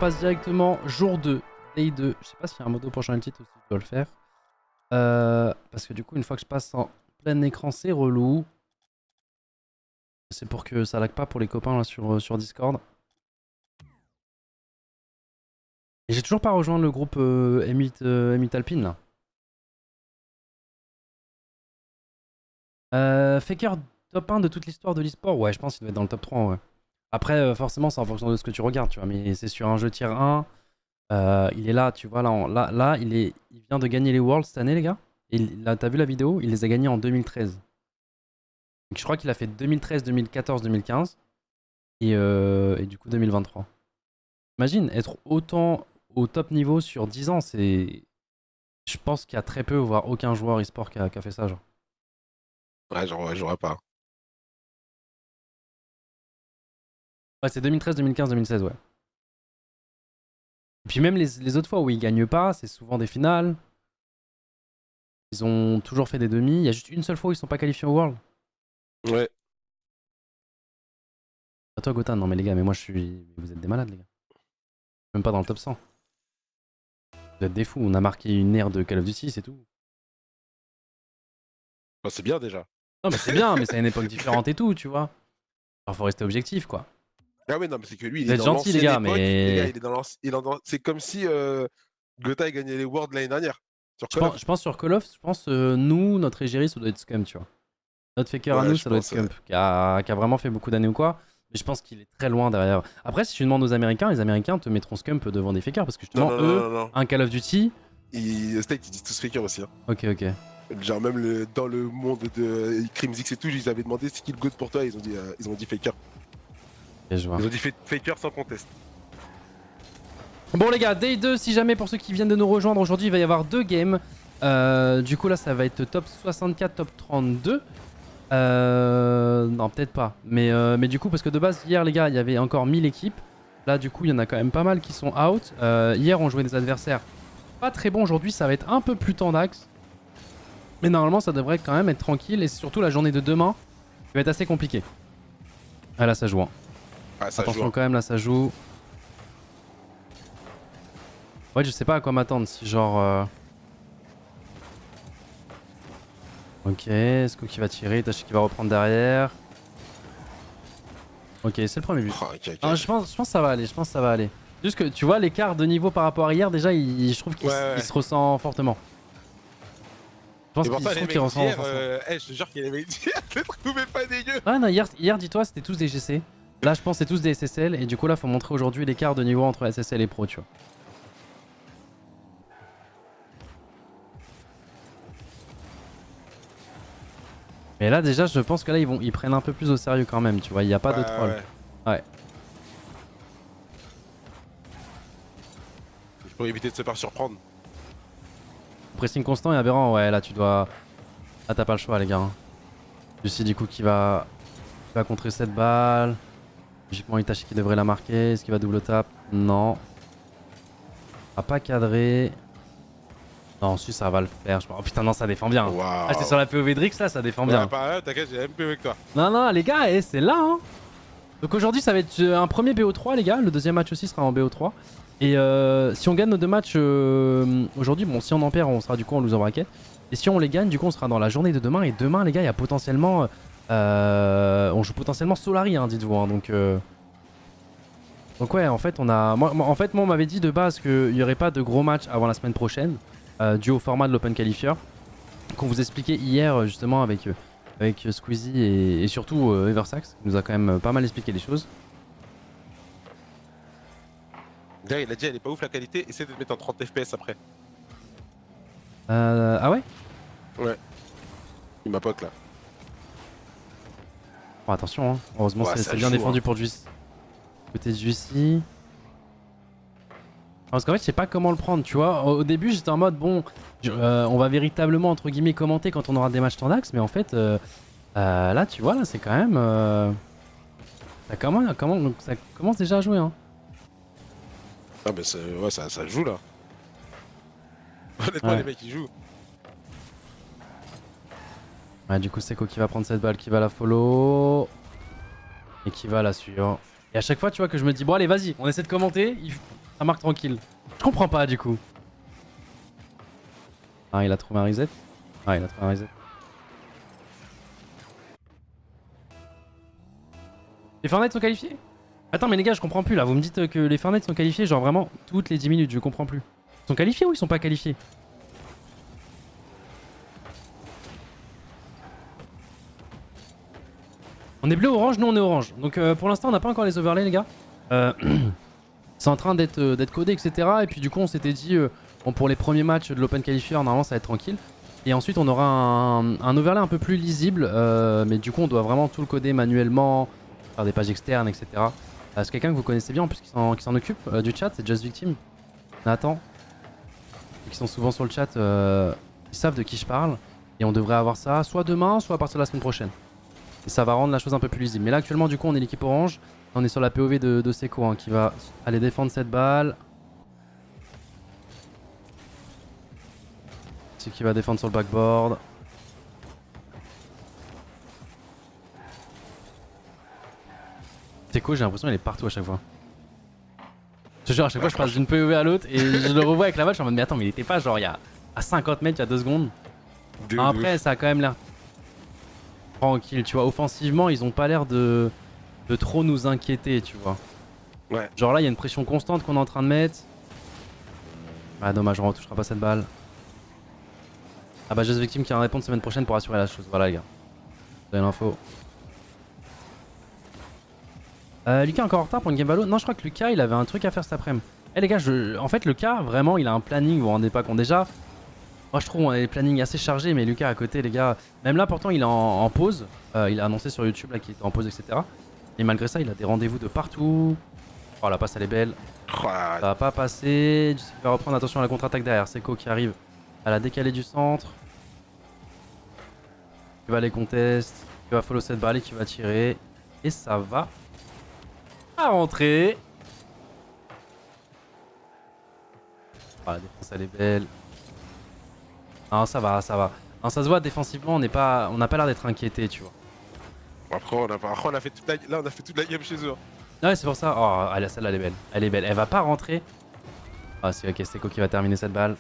passe directement jour 2, day 2. Je sais pas s'il y a un modo pour changer le titre ou si je dois le faire. Parce que du coup, une fois que je passe en plein écran, c'est relou. C'est pour que ça lag pas pour les copains là sur Discord. Et j'ai toujours pas rejoint le groupe M8 Alpine là. Faker top 1 de toute l'histoire de l'e-sport. Ouais, je pense qu'il doit être dans le top 3 ouais. Après, forcément, c'est en fonction de ce que tu regardes, tu vois. Mais c'est sur un jeu tier 1. Il est là, tu vois. Là, il vient de gagner les Worlds cette année, les gars. Et là, t'as vu la vidéo? Il les a gagnés en 2013. Donc je crois qu'il a fait 2013, 2014, 2015. Et du coup, 2023. Imagine, être autant au top niveau sur 10 ans, c'est... Je pense qu'il y a très peu, voire aucun joueur e-sport qui a fait ça, genre. Ouais, j'aurais pas. Ouais, c'est 2013, 2015, 2016, ouais. Et puis même les autres fois où ils gagnent pas, c'est souvent des finales. Ils ont toujours fait des demi. Il y a juste une seule fois où ils sont pas qualifiés au World. Ouais. À toi, Gotan. Non, mais les gars, mais moi je suis. Vous êtes des malades, les gars. Même pas dans le top 100. Vous êtes des fous. On a marqué une ère de Call of Duty, c'est tout. Bah, c'est bien déjà. Non, mais c'est bien, mais c'est à une époque différente et tout, tu vois. Alors, faut rester objectif, quoi. Ah ouais, non, mais c'est que lui, il Vous est êtes dans gentils, les l'ancienne gars, époque. Les gars, mais. il est dans l'ancienne. C'est comme si Gotha a gagné les Worlds l'année dernière. Sur Je Call pense, of. je pense sur Call of, je pense nous, notre égérie, ça doit être Scum, tu vois. Notre faker à Ouais, nous, je ça doit être pense. Scump, qui a vraiment fait beaucoup d'années ou quoi. Mais je pense qu'il est très loin derrière. Après, si tu demandes aux Américains, les Américains te mettront Scump devant des fakers. Parce que Non, justement, non, non, eux, non, non. un Call of Duty. State, ils disent tous Faker aussi. Hein. Ok, ok. Genre, même dans le monde de Crimzix et tout, ils avaient demandé c'est qui le GOAT pour toi. Ils ont dit Faker. Ok, je vois. Ils ont dit Faker sans conteste. Bon, les gars, Day 2, si jamais pour ceux qui viennent de nous rejoindre aujourd'hui, il va y avoir 2 games. Du coup, là, ça va être top 64, top 32. Non, peut-être pas. Mais du coup, parce que de base, hier, les gars, il y avait encore 1000 équipes. Là, du coup, il y en a quand même pas mal qui sont out. Hier, on jouait des adversaires pas très bons. Aujourd'hui, ça va être un peu plus tendax. Mais normalement, ça devrait quand même être tranquille. Et c'est surtout la journée de demain qui va être assez compliquée. Ah, là, ça joue. Hein. Ah, ça Attention joue. quand même, là, ça joue. Ouais, je sais pas à quoi m'attendre. Si genre... Ok, Sco qui va tirer, Tachi qui va reprendre derrière. Ok, c'est le premier but. Oh, okay. Ah, je pense que ça va aller, je pense que ça va aller. Juste que tu vois l'écart de niveau par rapport à hier, déjà je trouve qu'il se ressent fortement. Je pense qu'il ressent hier, fortement. je te jure qu'il y avait d'hier, je les trouvais pas dégueu. Ah non, hier dis-toi, c'était tous des GC. Là, je pense que c'est tous des SSL. Et du coup, là, faut montrer aujourd'hui l'écart de niveau entre SSL et Pro, tu vois. Mais là, déjà, je pense que là, ils prennent un peu plus au sérieux quand même, tu vois. Il n'y a pas de troll. Ouais. Pour éviter de se faire surprendre. Pressing constant et aberrant, ouais, là, tu dois... Ah, t'as pas le choix, les gars. Lucie, du coup, qui va contrer cette balle. Logiquement, Itachi qui devrait la marquer. Est-ce qu'il va double tap? Non. A pas cadré. Non, si, ça va le faire. Oh putain, non, ça défend bien. Wow. Ah, j'étais sur la POV Drix, là, ça défend bien. Pas t'inquiète, j'ai même plus avec toi. Non, les gars, c'est là, hein. Donc aujourd'hui, ça va être un premier BO3, les gars. Le deuxième match aussi sera en BO3. Et si on gagne nos 2 matchs aujourd'hui, bon, si on en perd, on sera du coup en loser bracket. Et si on les gagne, du coup, on sera dans la journée de demain. Et demain, les gars, il y a potentiellement... on joue potentiellement Solari, hein, dites-vous. Hein, donc ouais, en fait, on a... Moi, on m'avait dit de base qu'il n'y aurait pas de gros matchs avant la semaine prochaine. Dû au format de l'Open Qualifier. Qu'on vous expliquait hier, justement, avec Squeezie et surtout Eversax. Qui nous a quand même pas mal expliqué les choses. D'ailleurs, il a dit elle est pas ouf la qualité, essaie de te mettre en 30 FPS après. Ah ouais? Ouais. Il m'a pote là. Bon, attention, hein. Heureusement, Ouais, c'est bien défendu pour Juicy. Côté de Juicy. Parce qu'en fait, je sais pas comment le prendre, tu vois. Au début, j'étais en mode, bon, on va véritablement, entre guillemets, commenter quand on aura des matchs tendax. Mais en fait, là, tu vois, là, c'est quand même... ça commence déjà à jouer, hein. Ah, mais ouais, ça joue là. Honnêtement, Ouais. les mecs ils jouent. Ouais, du coup, Seko qui va prendre cette balle, qui va la follow. Et qui va la suivre. Et à chaque fois, tu vois, que je me dis, bon, allez, vas-y, on essaie de commenter. Ça marque tranquille. Je comprends pas du coup. Ah, il a trouvé un reset. Ah, il a trouvé un reset. Les Fortnite sont qualifiés? Attends, mais les gars, je comprends plus là. Vous me dites que les Fortnite sont qualifiés, genre vraiment toutes les 10 minutes, je comprends plus. Ils sont qualifiés ou ils sont pas qualifiés? On est bleu orange, nous on est orange. Donc pour l'instant, on n'a pas encore les overlays, les gars. C'est en train d'être codé, etc. Et puis du coup, on s'était dit, bon, pour les premiers matchs de l'Open Qualifier, normalement, ça va être tranquille. Et ensuite, on aura un overlay un peu plus lisible. Mais du coup, on doit vraiment tout le coder manuellement, faire des pages externes, etc. C'est quelqu'un que vous connaissez bien en plus qui s'en occupe du chat, c'est Just Victim. Nathan. Qui sont souvent sur le chat, ils savent de qui je parle. Et on devrait avoir ça soit demain, soit à partir de la semaine prochaine. Et ça va rendre la chose un peu plus lisible. Mais là, actuellement, du coup, on est l'équipe orange. On est sur la POV de Seco hein, qui va aller défendre cette balle. C'est qui va défendre sur le backboard. Seco, j'ai l'impression qu'il est partout à chaque fois. Je te jure, à chaque fois, je passe d'une POV à l'autre et je le revois avec la balle. Je suis en mode, mais attends, mais il était pas genre il y a à 50 mètres il y a 2 secondes. Après, ça a quand même l'air tranquille, tu vois. Offensivement, ils ont pas l'air de trop nous inquiéter, tu vois. Ouais. Genre là, il y a une pression constante qu'on est en train de mettre. Ah, dommage, on retouchera pas cette balle. Ah bah, Just Victim qui va répondre semaine prochaine pour assurer la chose. Voilà, les gars. Vous avez l'info. Lucas est encore en retard pour une game valo. Non, je crois que Lucas, il avait un truc à faire cet après-midi. Eh les gars, en fait, Lucas, vraiment, il a un planning, vous vous rendez pas compte déjà. Moi, je trouve on a des plannings assez chargés, mais Lucas à côté, les gars, même là, pourtant, il est en pause. Il a annoncé sur YouTube là qu'il était en pause, etc. Et malgré ça, il a des rendez-vous de partout. Oh, la passe, elle est belle. Ça va pas passer. Il va reprendre, attention à la contre-attaque derrière. Seco qui arrive à la décaler du centre. Il va les contester. Il va follow cette balle et qui va tirer. Et ça va à rentrer. Oh, la défense, elle est belle. Non, ça va, ça va. Non, ça se voit défensivement, on n'a pas l'air d'être inquiété, tu vois. Après, on a fait toute la... Là, on a fait toute la game chez eux. Ouais, c'est pour ça. Oh, celle-là, elle est belle. Elle est belle. Elle va pas rentrer. Ah, c'est ok, Seco qui va terminer cette balle.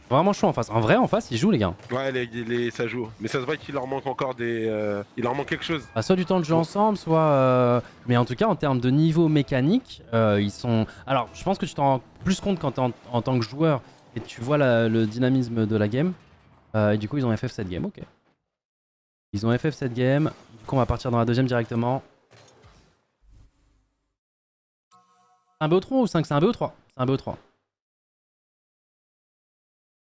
Vraiment chaud en face. En vrai, en face, ils jouent, les gars. Ouais, ça joue. Mais ça se voit qu'il leur manque encore des... Il leur manque quelque chose. Bah, soit du temps de jeu ensemble, soit... Mais en tout cas, en termes de niveau mécanique, ils sont... Alors, je pense que tu t'en rends plus compte quand t'es en tant que joueur et tu vois le dynamisme de la game. Et du coup, ils ont FF cette game, ok. Ils ont FF cette game. Du coup, on va partir dans la deuxième directement. C'est un BO3 ou 5? C'est un BO3. C'est un BO3.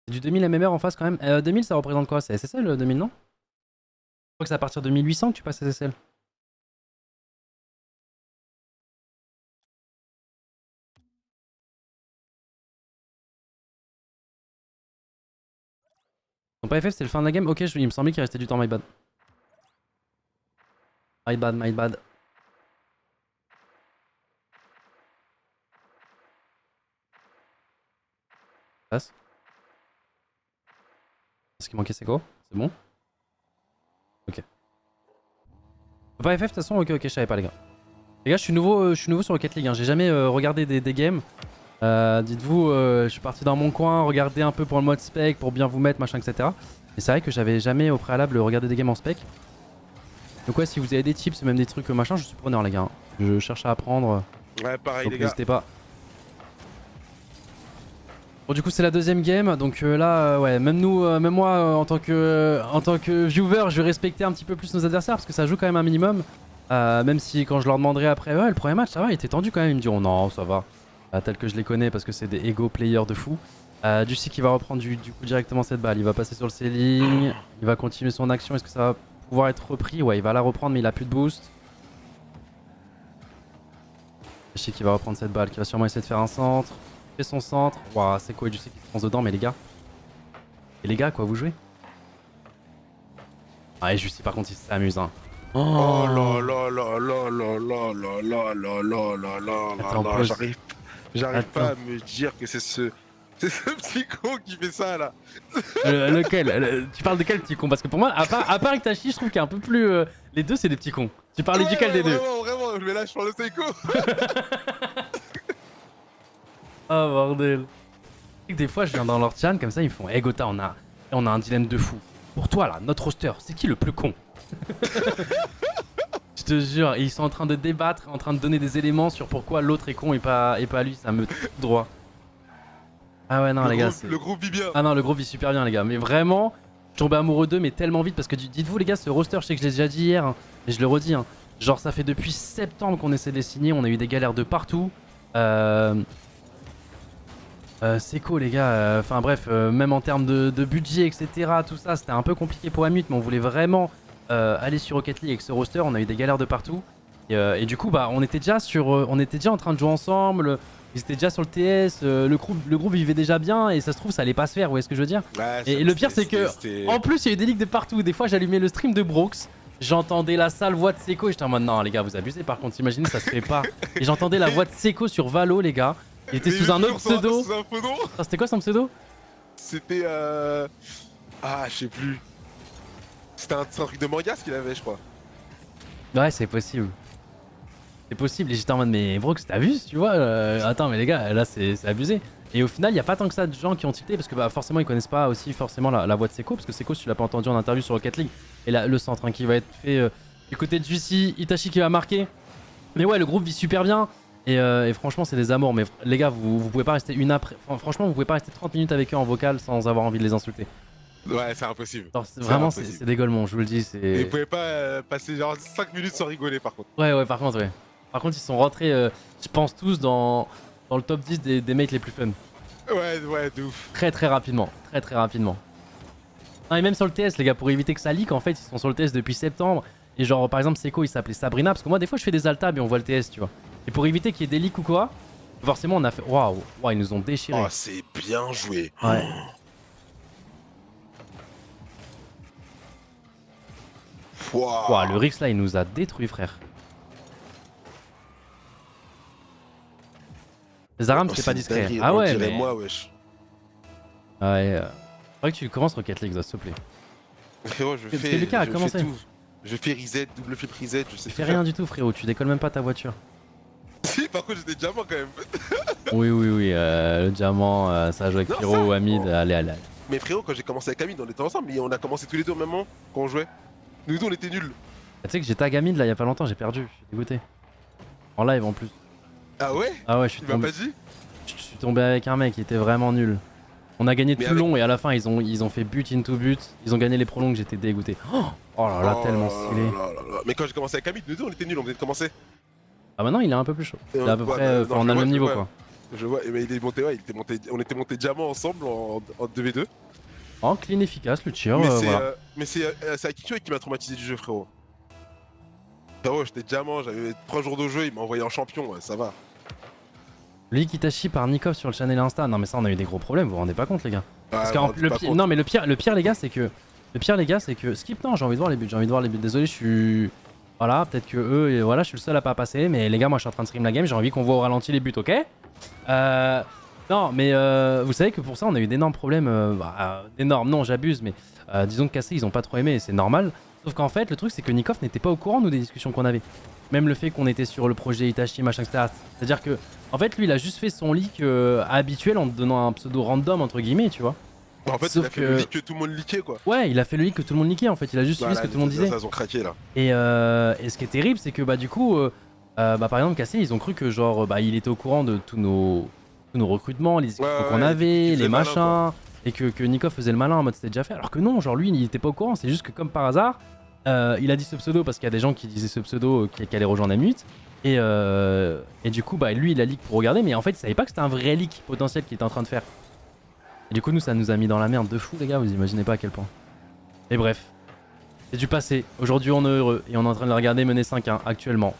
C'est du 2000 MMR en face quand même. 2000, ça représente quoi? C'est SSL 2000, non? Je crois que c'est à partir de 1800 que tu passes SSL. Ils ont pas FF, c'est le fin de la game? Ok, il me semblait qu'il restait du temps, my bad. My bad, my bad. Passe. Ce qui manquait, c'est quoi? C'est bon? Ok. Pas FF de toute façon? Ok, ok, je savais pas, les gars. Les gars, je suis nouveau sur Rocket League, hein. J'ai jamais regardé des games. Dites-vous, je suis parti dans mon coin, regarder un peu pour le mode spec, pour bien vous mettre, machin, etc. Et c'est vrai que j'avais jamais au préalable regardé des games en spec. Donc ouais, si vous avez des tips, même des trucs machin, je suis preneur, les gars. Je cherche à apprendre. Ouais, pareil, Donc les gars. n'hésitez pas. Bon, du coup, c'est la deuxième game. Donc là, ouais, même nous, même moi, en tant que viewer, je vais respecter un petit peu plus nos adversaires parce que ça joue quand même un minimum. Même si quand je leur demanderai après, ouais, le premier match, ça va, il était tendu quand même. Ils me diront non, ça va. Tel que je les connais parce que c'est des ego players de fou. Ducy qui va reprendre du coup directement cette balle. Il va passer sur le ceiling. Il va continuer son action. Est-ce que ça va pouvoir être repris? Ouais, il va la reprendre, mais il a plus de boost. Ducy qui va reprendre cette balle, qui va sûrement essayer de faire un centre. Fait son centre. Waouh, c'est quoi Ducy qui se fonce dedans, mais les gars. Et les gars, quoi, vous jouez? Ah, et Ducy par contre, il s'amuse, hein. Oh là là là là là là là là là là là là là. J'arrive pas à me dire que c'est ce petit con qui fait ça là. Lequel? Tu parles de quel petit con? Parce que pour moi, à part Itachi, je trouve qu'il est un peu plus. Les deux, c'est des petits cons. Tu parles duquel des deux? Vraiment, mais là je parle de Seiko. Ah bordel. Et que des fois je viens dans leur chan comme ça ils me font hey Gotha on a un dilemme de fou. Pour toi là, notre roster, c'est qui le plus con? Je te jure, et ils sont en train de débattre, en train de donner des éléments sur pourquoi l'autre est con et pas lui, ça me tout droit. Ah ouais non les gars, le groupe vit bien. Ah non le groupe vit super bien les gars, mais vraiment, je suis tombé amoureux d'eux mais tellement vite parce que dites-vous les gars, ce roster, je sais que je l'ai déjà dit hier, hein, mais je le redis, hein, genre ça fait depuis septembre qu'on essaie de les signer, on a eu des galères de partout. Seiko les gars, enfin bref, même en termes de budget etc, tout ça, c'était un peu compliqué pour Amut, mais on voulait vraiment aller sur Rocket League avec ce roster, on a eu des galères de partout. Et du coup bah on était déjà en train de jouer ensemble, ils étaient déjà sur le TS, le groupe vivait déjà bien et ça se trouve ça allait pas se faire, vous voyez ce que je veux dire? Ouais, et le pire c'est que en plus il y a eu des leaks de partout, des fois j'allumais le stream de Brooks, j'entendais la sale voix de Seiko et j'étais en mode non les gars vous abusez par contre, imaginez ça se fait pas. Et j'entendais la voix de Seiko sur Valo les gars. Il était sous un autre pseudo. C'était quoi son pseudo? C'était ah je sais plus. C'était un truc de manga ce qu'il avait je crois. Ouais c'est possible. C'est possible et j'étais en mode mais Brooks t'abuses tu vois, attends mais les gars là c'est abusé. Et au final il n'y a pas tant que ça de gens qui ont tilté parce que bah forcément ils connaissent pas aussi forcément la voix de Seiko. Parce que Seiko si tu l'as pas entendu en interview sur Rocket League. Et là le centre hein, qui va être fait du côté de Juicy, Itachi qui va marquer. Mais ouais le groupe vit super bien. Et franchement c'est des amours mais les gars vous pouvez pas rester franchement vous pouvez pas rester 30 minutes avec eux en vocal sans avoir envie de les insulter. Ouais c'est impossible. Vraiment c'est des golemons je vous le dis. Et vous pouvez pas passer genre 5 minutes sans rigoler par contre. Ouais par contre ouais. Par contre ils sont rentrés je pense tous dans le top 10 des mecs les plus fun. Ouais de ouf. Très rapidement. Très rapidement. Non et même sur le TS les gars pour éviter que ça leak en fait ils sont sur le TS depuis septembre. Et genre par exemple Seiko il s'appelait Sabrina parce que moi des fois je fais des altabs et on voit le TS tu vois. Et pour éviter qu'il y ait des leaks ou quoi, forcément on a fait... Waouh, ils nous ont déchiré. Oh c'est bien joué. Ouais. Wow, le Rix là il nous a détruit frère. Les Aram c'était pas discret. Ah ouais mais... moi wesh. Ouais, faudrait que tu commences Rocket League, s'il te plaît. Frérot je fais... Lucas a commencé. Je fais reset, double flip reset, je sais. Tu fais rien du tout frérot, tu décolles même pas ta voiture. Si par contre j'étais diamant quand même. Oui, le diamant, ça joue avec Pyro ou Hamid, allez. Mais frérot quand j'ai commencé avec Hamid on était ensemble, mais on a commencé tous les deux au même moment quand on jouait. Nous deux on était nuls. Tu sais que j'ai tag Hamid là il y a pas longtemps, j'ai perdu, je suis dégoûté. En live en plus. Ah ouais? Ah ouais je suis tombé. Il m'a pas dit? Je suis tombé avec un mec qui était vraiment nul. On a gagné tout le long et à la fin ils ont fait but into but. Ils ont gagné les prolongs, j'étais dégoûté. Oh là là, tellement stylé. Mais quand j'ai commencé avec Hamid, nous deux on était nuls, on venait de commencer. Ah maintenant il est un peu plus chaud. Il est à peu près, on a le même niveau quoi. Je vois, mais il est monté, ouais, on était monté diamant ensemble en 2v2. Oh clean efficace le tir. Mais c'est Akikyo qui m'a traumatisé du jeu frérot. Frérot j'étais diamant, j'avais 3 jours de jeu, il m'a envoyé en champion, ouais, ça va. Lui Kitachi par Nikov sur le channel Insta, non mais ça on a eu des gros problèmes, vous vous rendez pas compte les gars. Parce que non mais le pire les gars c'est que skip non j'ai envie de voir les buts, désolé je suis... Voilà peut-être que eux et voilà je suis le seul à pas passer mais les gars moi je suis en train de stream la game, j'ai envie qu'on voit au ralenti les buts ok. Non mais vous savez que pour ça on a eu d'énormes problèmes, d'énormes non j'abuse mais disons que Cassé ils ont pas trop aimé et c'est normal. Sauf qu'en fait le truc c'est que Nikov n'était pas au courant nous des discussions qu'on avait. Même le fait qu'on était sur le projet Itachi machin etc. C'est à dire que en fait lui il a juste fait son leak habituel en te donnant un pseudo random entre guillemets tu vois. En fait il a fait le leak que tout le monde leakait quoi. Ouais il a fait le leak que tout le monde leakait en fait, il a juste suivi ce que tout le monde disait. Ils ont craqué là. Et ce qui est terrible c'est que du coup par exemple Cassé ils ont cru que genre il était au courant de tous nos recrutements, les discussions qu'on avait, les machins. Et que Nikov faisait le malin en mode c'était déjà fait alors que non genre lui il était pas au courant, c'est juste que comme par hasard il a dit ce pseudo parce qu'il y a des gens qui disaient ce pseudo qui allaient rejoindre Amut. Et du coup lui il a leak pour regarder mais en fait il savait pas que c'était un vrai leak potentiel qu'il était en train de faire. Et du coup nous ça nous a mis dans la merde de fou les gars, vous imaginez pas à quel point. Et bref, c'est du passé, aujourd'hui on est heureux et on est en train de le regarder mener 5-1 actuellement.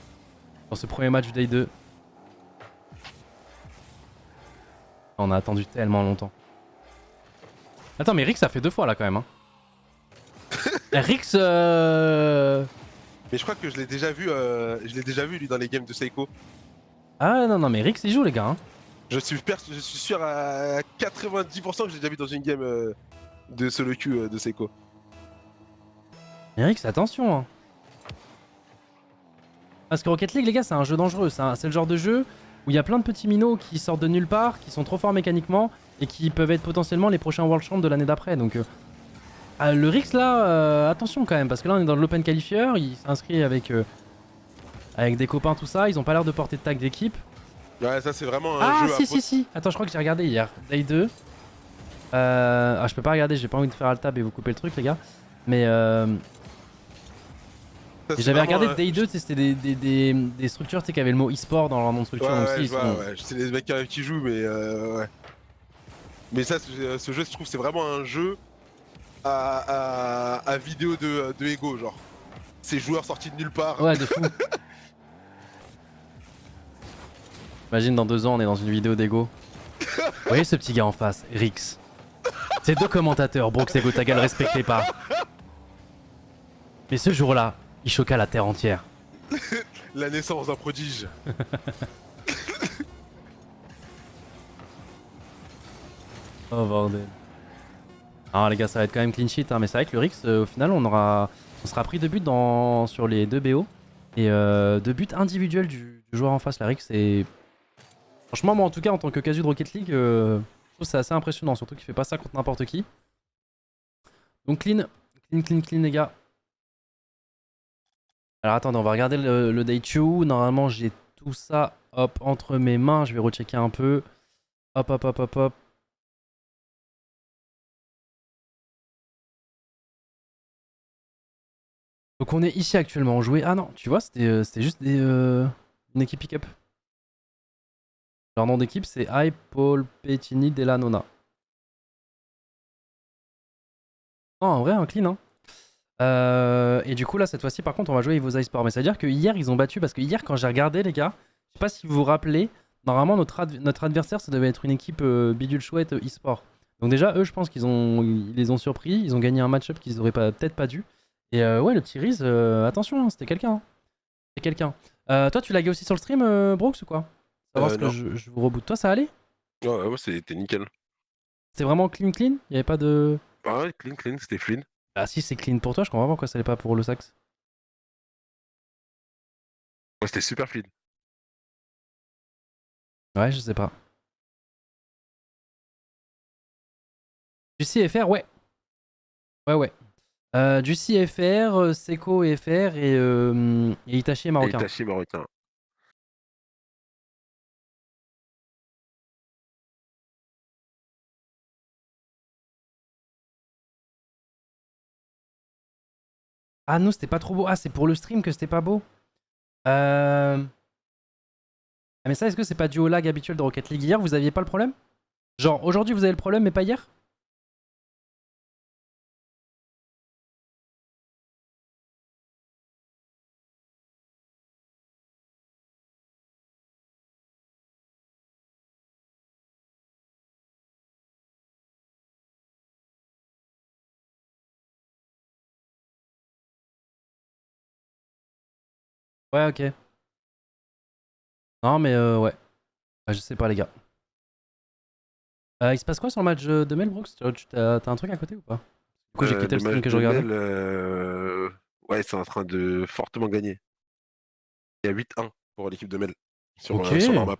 Dans ce premier match du Day 2. On a attendu tellement longtemps. Attends mais Rix ça fait 2 fois là quand même hein. Rix Mais je crois que je l'ai déjà vu lui dans les games de Seiko. Ah non mais Rix il joue les gars hein. Je suis sûr à 90% que j'ai déjà vu dans une game de solo queue de Seiko. Rix attention hein. Parce que Rocket League, les gars, c'est un jeu dangereux. C'est le genre de jeu où il y a plein de petits minots qui sortent de nulle part, qui sont trop forts mécaniquement et qui peuvent être potentiellement les prochains World Champs de l'année d'après. Donc le Rix là, attention quand même, parce que là on est dans l'Open Qualifier, il s'inscrit avec des copains, tout ça. Ils ont pas l'air de porter de tag d'équipe. Ouais, ça c'est vraiment un Ah jeu si, si, si. Attends, je crois que j'ai regardé hier. Day 2. Je peux pas regarder, j'ai pas envie de faire alt tab et vous couper le truc, les gars. Mais j'avais regardé Day 2, c'était des structures qui avaient le mot e-sport dans leur nom de structure. Ouais, donc ouais, si, je vois, ouais. C'est les mecs qui jouent, mais ouais. Mais ça, ce jeu, je trouve, c'est vraiment un jeu à vidéo de Ego, genre. Ces joueurs sortis de nulle part. Ouais, de fou. Imagine dans 2 ans, on est dans une vidéo d'Ego. Vous voyez ce petit gars en face, Rix. Ces 2 commentateurs, Brooks et Gotaga, le respectaient pas. Mais ce jour-là, il choqua la terre entière. La naissance d'un prodige. Oh bordel. Alors les gars, ça va être quand même clean sheet, hein, mais c'est vrai que le Rix, au final, on sera pris 2 buts sur les 2 BO. Et 2 buts individuels du joueur en face, la Rix. Et franchement, moi en tout cas, en tant que casu de Rocket League, je trouve que c'est assez impressionnant, surtout qu'il fait pas ça contre n'importe qui. Donc clean, les gars. Alors attendez, on va regarder le Day 2. Normalement, j'ai tout ça, hop, entre mes mains. Je vais rechecker un peu. Hop, hop, hop, hop, hop. Donc on est ici actuellement, on jouait... Ah non, tu vois, c'était juste une équipe pick-up. Leur nom d'équipe, c'est I Paul Pettini Della Nonna. Non, en vrai, un clean, hein. Et du coup, là, cette fois-ci, par contre, on va jouer Evo Sport. Mais c'est-à-dire que hier, ils ont battu, parce que hier, quand j'ai regardé, les gars, je sais pas si vous vous rappelez, normalement, notre adversaire, ça devait être une équipe bidule chouette e-sport. Donc déjà, eux, je pense ils les ont surpris, ils ont gagné un match-up qu'ils auraient peut-être pas dû. Et ouais, le petit Riz, attention, hein, c'était quelqu'un. Hein. C'était quelqu'un. Toi, tu laguais aussi sur le stream, Brooks, ou quoi? Savoir ce que Non. je vous reboot. Toi, ça allait? Ouais, c'était nickel. C'est vraiment clean, clean? Il y avait pas de... Ah ouais, clean, c'était fluide. Ah si, c'est clean pour toi, je comprends pas pourquoi ça l'est pas pour le sax. Ouais, c'était super fluide. Ouais, je sais pas. Du CFR, ouais. Ouais, ouais. Du CFR, Seco et FR et Itachi est Et marocain. Itachi marocain. Ah non, c'était pas trop beau. Ah, c'est pour le stream que c'était pas beau. Ah, mais ça, est-ce que c'est pas dû au lag habituel de Rocket League? Hier, vous aviez pas le problème? Genre, aujourd'hui, vous avez le problème, mais pas hier? Ouais, ok. Non, mais ouais. Ah, je sais pas, les gars. Il se passe quoi sur le match de Mel Brooks? T'as un truc à côté ou pas? Du coup, j'ai quitté Le le stream match que je de regardais. Mel, ouais, c'est en train de fortement gagner. Il y a 8-1 pour l'équipe de Mel Ok. sur leur map.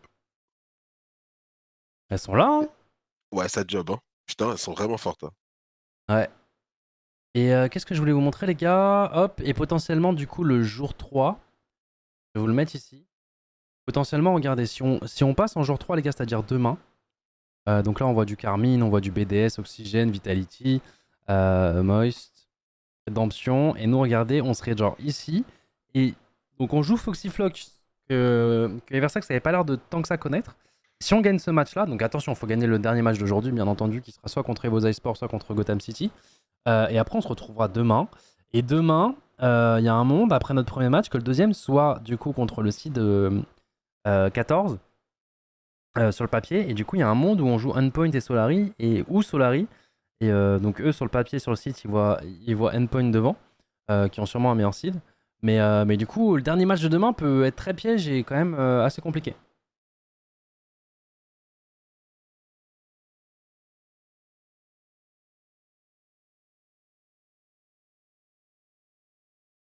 Elles sont là, hein? Ouais, ça job, hein. Putain, elles sont vraiment fortes. Hein. Ouais. Et qu'est-ce que je voulais vous montrer, les gars? Hop, et potentiellement, du coup, le jour 3, je vais vous le mettre ici. Potentiellement, regardez, si on passe en jour 3, les gars, c'est-à-dire demain, donc là, on voit du Carmine, on voit du BDS, Oxygène, Vitality, Moist, Redemption, et nous, regardez, on serait genre ici, et donc on joue Foxy Flock, que Eversax n'avait pas l'air de tant que ça connaître. Si on gagne ce match-là, donc attention, il faut gagner le dernier match d'aujourd'hui, bien entendu, qui sera soit contre Evo Sport, soit contre Gotham City. Et après, on se retrouvera demain. Et demain, il y a un monde, après notre premier match, que le deuxième soit du coup contre le seed 14 sur le papier. Et du coup, il y a un monde où on joue Endpoint et Solari, ou Solari. Et donc, eux, sur le papier, sur le site, ils voient Endpoint devant, qui ont sûrement un meilleur seed. Mais du coup, le dernier match de demain peut être très piège et quand même assez compliqué.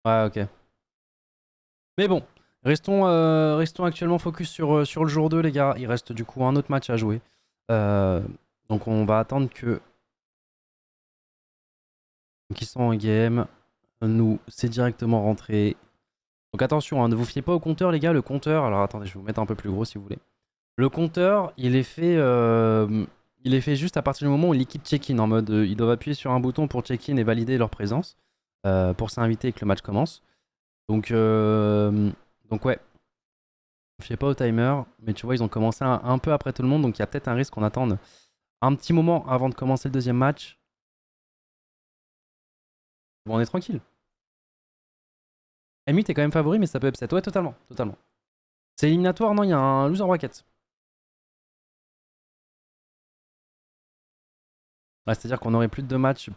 Ouais, ok. Mais bon, Restons actuellement focus sur le jour 2, les gars. Il reste du coup un autre match à jouer. Donc on va attendre que qui sont en game. Nous, c'est directement rentré. Donc attention, hein, ne vous fiez pas au compteur, les gars. Le compteur, alors attendez, je vais vous mettre un peu plus gros si vous voulez. Le compteur, il est fait juste à partir du moment où l'équipe check-in, en mode ils doivent appuyer sur un bouton pour check-in et valider leur présence pour s'inviter et que le match commence. Donc ouais, ne fiez pas au timer, mais tu vois, ils ont commencé un peu après tout le monde, donc il y a peut-être un risque qu'on attende un petit moment avant de commencer le deuxième match. Bon, on est tranquille. MU, t'es quand même favori, mais ça peut upset. Ouais, totalement, totalement. C'est éliminatoire, non, il y a un loser bracket. Ouais, c'est-à-dire qu'on aurait plus que deux matchs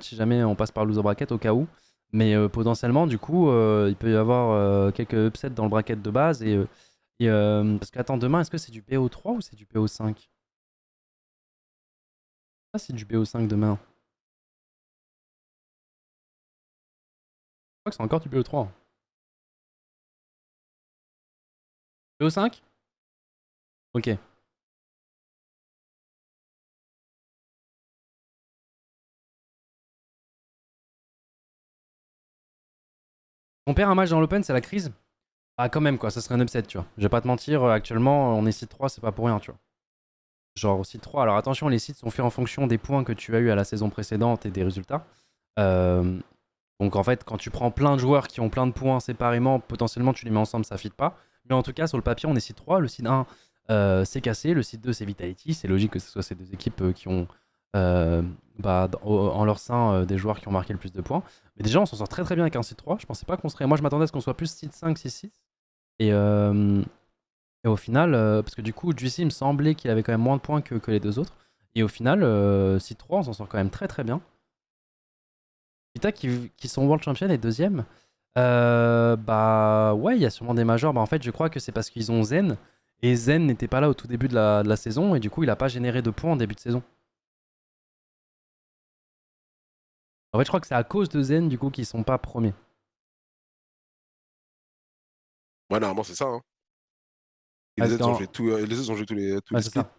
si jamais on passe par le loser bracket au cas où. Mais potentiellement, du coup, il peut y avoir quelques upsets dans le bracket de base. Parce qu'attends, demain, est-ce que c'est du BO3 ou c'est du BO5? Ah, c'est du BO5 demain. Je crois que c'est encore du BO3. BO5? Ok. On perd un match dans l'Open, c'est la crise. Ah, quand même, quoi, ça serait un upset, tu vois. Je vais pas te mentir, actuellement, on est site 3, c'est pas pour rien, tu vois. Genre, site 3, alors attention, les sites sont faits en fonction des points que tu as eu à la saison précédente et des résultats. Euh, Donc en fait, quand tu prends plein de joueurs qui ont plein de points séparément, potentiellement tu les mets ensemble, ça fit pas. Mais en tout cas, sur le papier, on est site 3. Le site 1, c'est cassé. Le site 2, c'est Vitality. C'est logique que ce soit ces deux équipes qui ont en leur sein des joueurs qui ont marqué le plus de points. Mais déjà, on s'en sort très très bien avec un site 3. Je pensais pas qu'on serait. Moi, je m'attendais à ce qu'on soit plus site 5, 6, 6. Et, euh, et au final, parce que du coup, Juicy, il me semblait qu'il avait quand même moins de points que les deux autres. Et au final, site 3, on s'en sort quand même très très bien. Vita qui sont World Champion et deuxième. Bah ouais, il y a sûrement des majors. Bah en fait, je crois que c'est parce qu'ils ont Zen. Et Zen n'était pas là au tout début de la saison. Et du coup, il a pas généré de points en début de saison. En fait, je crois que c'est à cause de Zen, du coup, qu'ils sont pas premiers. Ouais, normalement, c'est ça. Hein. Et les Parce autres ont qu'en... joué, les autres ont joué tous Ouais, les c'est splits. ça.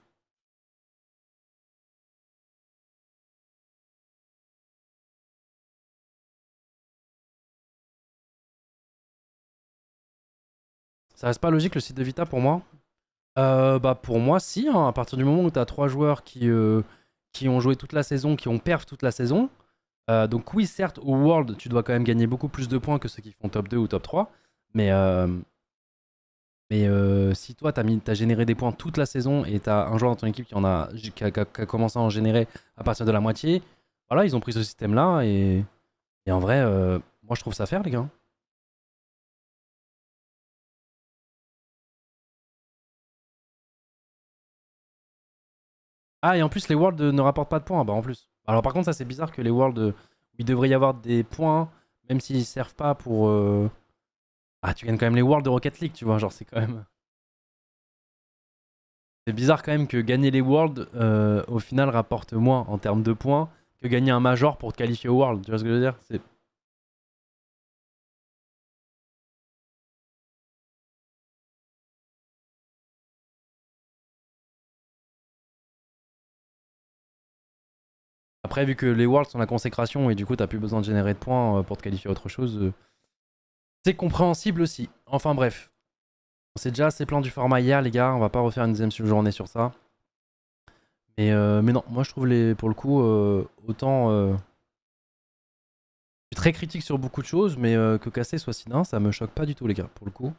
Ça reste pas logique le site de Vita pour moi. Bah pour moi, si. Hein, à partir du moment où tu as trois joueurs qui ont joué toute la saison, qui ont perf toute la saison. Donc oui, certes, au World, tu dois quand même gagner beaucoup plus de points que ceux qui font top 2 ou top 3. Mais, si toi, t'as généré des points toute la saison et t'as un joueur dans ton équipe qui a commencé à en générer à partir de la moitié, voilà, ils ont pris ce système-là et en vrai, moi je trouve ça faire, les gars. Ah, et en plus, les Worlds ne rapportent pas de points, bah en plus. Alors par contre, ça c'est bizarre que les Worlds où il devrait y avoir des points, même s'ils servent pas pour. Ah, tu gagnes quand même les Worlds de Rocket League, tu vois, genre c'est quand même. C'est bizarre quand même que gagner les Worlds, au final, rapporte moins en termes de points que gagner un Major pour te qualifier au World. Tu vois ce que je veux dire? Après, vu que les Worlds sont la consécration et du coup, t'as plus besoin de générer de points pour te qualifier à autre chose, c'est compréhensible aussi. Enfin bref, on s'est déjà assez plaint du format hier, les gars. On va pas refaire une deuxième journée sur ça. Mais non, moi je trouve pour le coup, autant. Je suis très critique sur beaucoup de choses, mais que Cassé soit si nain, ça me choque pas du tout, les gars, pour le coup.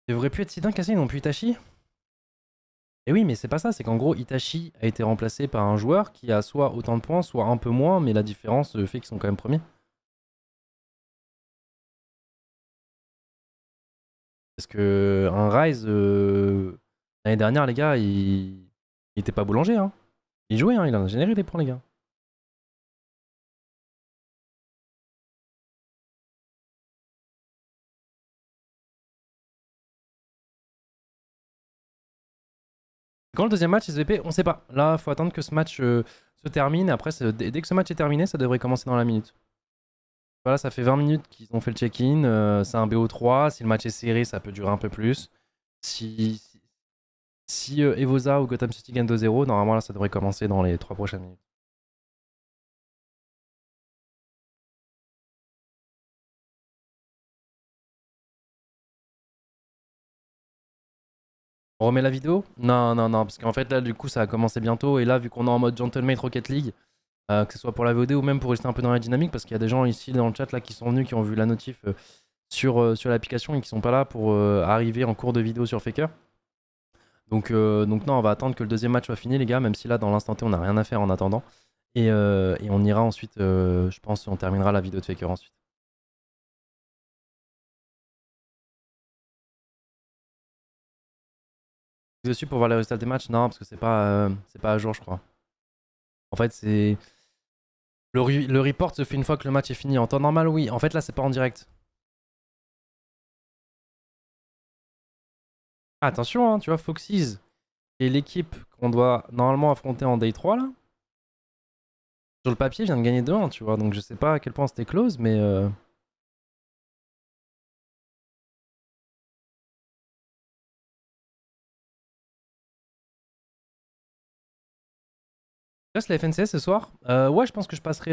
Ils devraient plus être si dingue, Cassé, ils n'ont plus Itachi. Et oui, mais c'est pas ça, c'est qu'en gros, Itachi a été remplacé par un joueur qui a soit autant de points, soit un peu moins, mais la différence fait qu'ils sont quand même premiers. Parce que un Rise, l'année dernière, les gars, il était pas boulanger, hein. Il jouait, hein, il en a généré des points, les gars. Quand le deuxième match SVP, on sait pas. Là, faut attendre que ce match se termine. Après, dès que ce match est terminé, ça devrait commencer dans la minute. Voilà, ça fait 20 minutes qu'ils ont fait le check-in. C'est un BO3. Si le match est serré, ça peut durer un peu plus. Si Evoza ou Gotham City gagne 2-0, normalement, là, ça devrait commencer dans les 3 prochaines minutes. On remet la vidéo? Non, non, non, parce qu'en fait, là, du coup, ça a commencé bientôt. Et là, vu qu'on est en mode Gentleman Rocket League, que ce soit pour la VOD ou même pour rester un peu dans la dynamique, parce qu'il y a des gens ici dans le chat là qui sont venus, qui ont vu la notif sur l'application et qui sont pas là pour arriver en cours de vidéo sur Faker. Donc non, on va attendre que le deuxième match soit fini, les gars, même si là, dans l'instant T, on n'a rien à faire en attendant. Et on ira ensuite, je pense, on terminera la vidéo de Faker ensuite. Dessus pour voir les résultats des matchs? Non, parce que c'est pas à jour, je crois. En fait, c'est. Le report se fait une fois que le match est fini. En temps normal, oui. En fait, là, c'est pas en direct. Ah, attention, hein, tu vois, Foxys et l'équipe qu'on doit normalement affronter en Day 3, là. Sur le papier, je viens de gagner 2-1, tu vois. Donc, je sais pas à quel point c'était close, mais. Tu restes la FNCS ce soir? Ouais, je pense que je passerai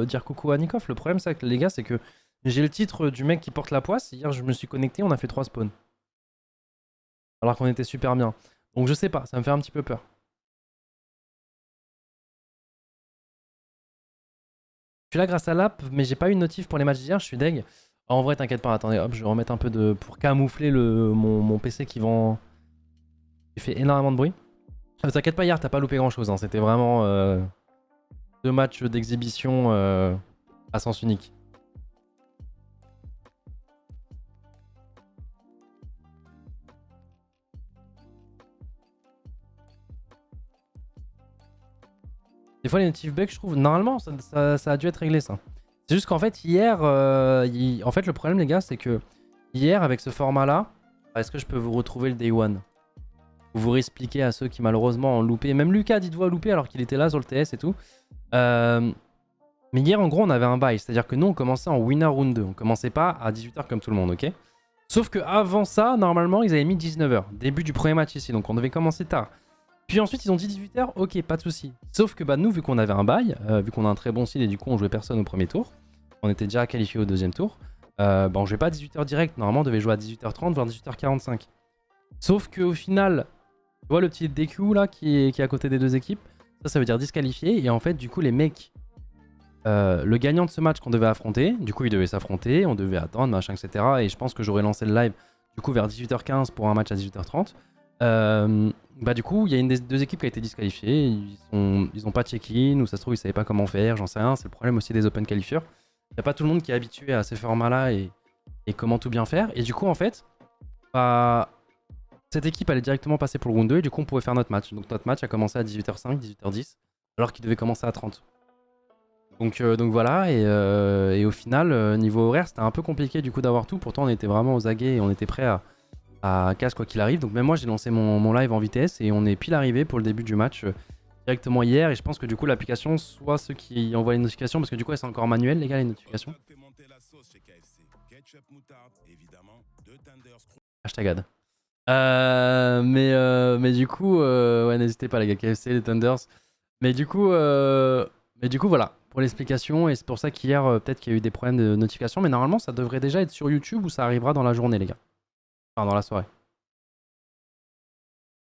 dire coucou à Nikov. Le problème, c'est que les gars, c'est que j'ai le titre du mec qui porte la poisse. Hier, je me suis connecté, on a fait 3 spawns. Alors qu'on était super bien. Donc, je sais pas, ça me fait un petit peu peur. Je suis là grâce à l'app, mais j'ai pas eu de notif pour les matchs d'hier, je suis deg. En vrai, t'inquiète pas, attendez, hop, je vais remettre un peu de. Pour camoufler mon PC qui vend. Qui fait énormément de bruit. T'inquiète pas, hier, t'as pas loupé grand chose, hein. C'était vraiment 2 matchs d'exhibition à sens unique. Des fois, les native bugs, je trouve, normalement, ça a dû être réglé, ça. C'est juste qu'en fait, hier, en fait, le problème, les gars, c'est que hier, avec ce format-là, est-ce que je peux vous retrouver le day one? Vous réexpliquer à ceux qui, malheureusement, ont loupé. Même Lucas, dites-vous, a loupé alors qu'il était là sur le TS et tout. Mais hier, en gros, on avait un bail. C'est-à-dire que nous, on commençait en winner round 2. On commençait pas à 18h comme tout le monde, ok? Sauf que avant ça, normalement, ils avaient mis 19h. Début du premier match ici, donc on devait commencer tard. Puis ensuite, ils ont dit 18h, ok, pas de souci. Sauf que bah, nous, vu qu'on avait un bail, vu qu'on a un très bon style et du coup, on jouait personne au premier tour, on était déjà qualifié au deuxième tour, bah, on jouait pas à 18h direct. Normalement, on devait jouer à 18h30, voire 18h45. Sauf qu'au final, tu vois le petit DQ là qui est à côté des deux équipes, ça veut dire disqualifié. Et en fait, du coup, les mecs, le gagnant de ce match qu'on devait affronter, du coup, ils devaient s'affronter, on devait attendre, machin, etc. Et je pense que j'aurais lancé le live du coup vers 18h15 pour un match à 18h30. Bah du coup, il y a une des deux équipes qui a été disqualifiée. Ils ont pas check-in, ou ça se trouve, ils savaient pas comment faire, j'en sais rien. C'est le problème aussi des open qualifiers. Il n'y a pas tout le monde qui est habitué à ces formats-là et comment tout bien faire. Et du coup, en fait, bah, cette équipe allait directement passer pour le round 2 et du coup, on pouvait faire notre match. Donc notre match a commencé à 18h05, 18h10, alors qu'il devait commencer à 30. Donc voilà, et au final, niveau horaire, c'était un peu compliqué du coup d'avoir tout. Pourtant, on était vraiment aux aguets et on était prêt à casse quoi qu'il arrive. Donc même moi, j'ai lancé mon live en vitesse et on est pile arrivé pour le début du match directement hier. Et je pense que du coup, l'application, soit ceux qui envoient les notifications, parce que du coup, elles sont encore manuelles, les gars, les notifications. Hashtag ad. Mais du coup, ouais, n'hésitez pas les gars, KFC, les Thunders. Mais du coup, voilà, pour l'explication. Et c'est pour ça qu'hier, peut-être qu'il y a eu des problèmes de notification. Mais normalement, ça devrait déjà être sur YouTube ou ça arrivera dans la journée, les gars. Enfin, dans la soirée.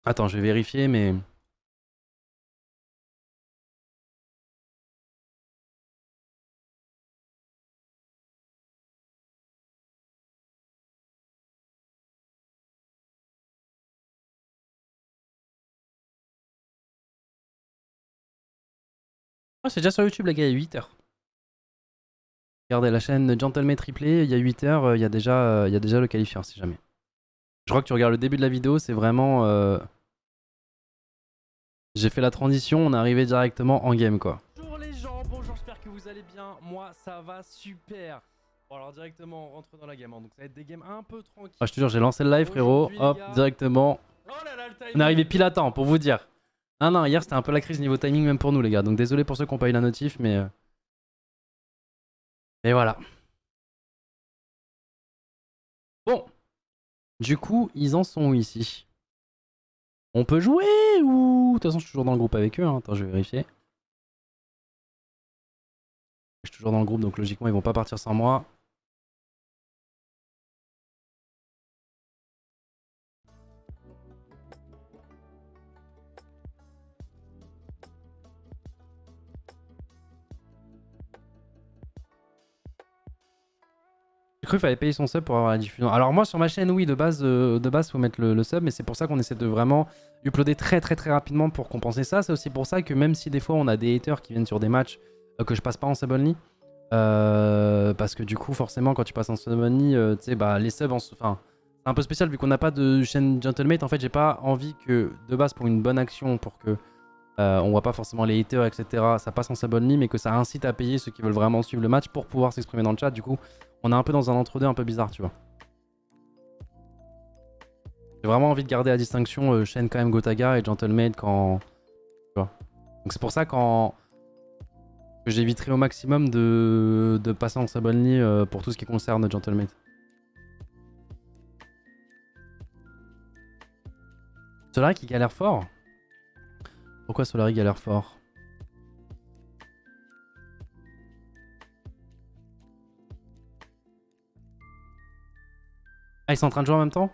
Attends, je vais vérifier, mais... Ah, c'est déjà sur YouTube, les gars, il y a 8 heures. Regardez la chaîne Gentleman Triplé, il y a 8 heures, il y a déjà le qualifier si jamais. Je crois que tu regardes le début de la vidéo, c'est vraiment. J'ai fait la transition, on est arrivé directement en game quoi. Bonjour les gens, bonjour, j'espère que vous allez bien. Moi ça va super. Bon alors directement on rentre dans la game, hein. Donc ça va être des games un peu tranquilles. Ah, je te jure, j'ai lancé le live frérot, hop, directement. Oh là là, on est arrivé pile à temps pour vous dire. Non, hier c'était un peu la crise niveau timing même pour nous les gars. Donc désolé pour ceux qui n'ont pas eu la notif, mais voilà. Bon, du coup, ils en sont où ici? On peut jouer ou... De toute façon, je suis toujours dans le groupe avec eux. Hein. Attends, je vais vérifier. Je suis toujours dans le groupe, donc logiquement, ils vont pas partir sans moi. J'ai cru qu'il fallait payer son sub pour avoir la diffusion. Alors moi, sur ma chaîne, oui, de base faut mettre le sub, mais c'est pour ça qu'on essaie de vraiment uploader très rapidement pour compenser ça. C'est aussi pour ça que même si des fois, on a des haters qui viennent sur des matchs que je passe pas en sub only, parce que du coup, forcément, quand tu passes en sub only, tu sais, bah, les subs, enfin, c'est un peu spécial vu qu'on n'a pas de chaîne Gentlemate. En fait, j'ai pas envie que, de base, pour une bonne action, pour que on voit pas forcément les haters, etc., ça passe en sub only, mais que ça incite à payer ceux qui veulent vraiment suivre le match pour pouvoir s'exprimer dans le chat. Du coup, on est un peu dans un entre-deux un peu bizarre, tu vois. J'ai vraiment envie de garder la distinction chaîne quand même Gotaga et Gentlemate quand... Tu vois. Donc c'est pour ça que j'éviterai au maximum de passer en sub only pour tout ce qui concerne Gentlemate. Solari qui galère fort. Pourquoi Solari galère fort? Ah, ils sont en train de jouer en même temps?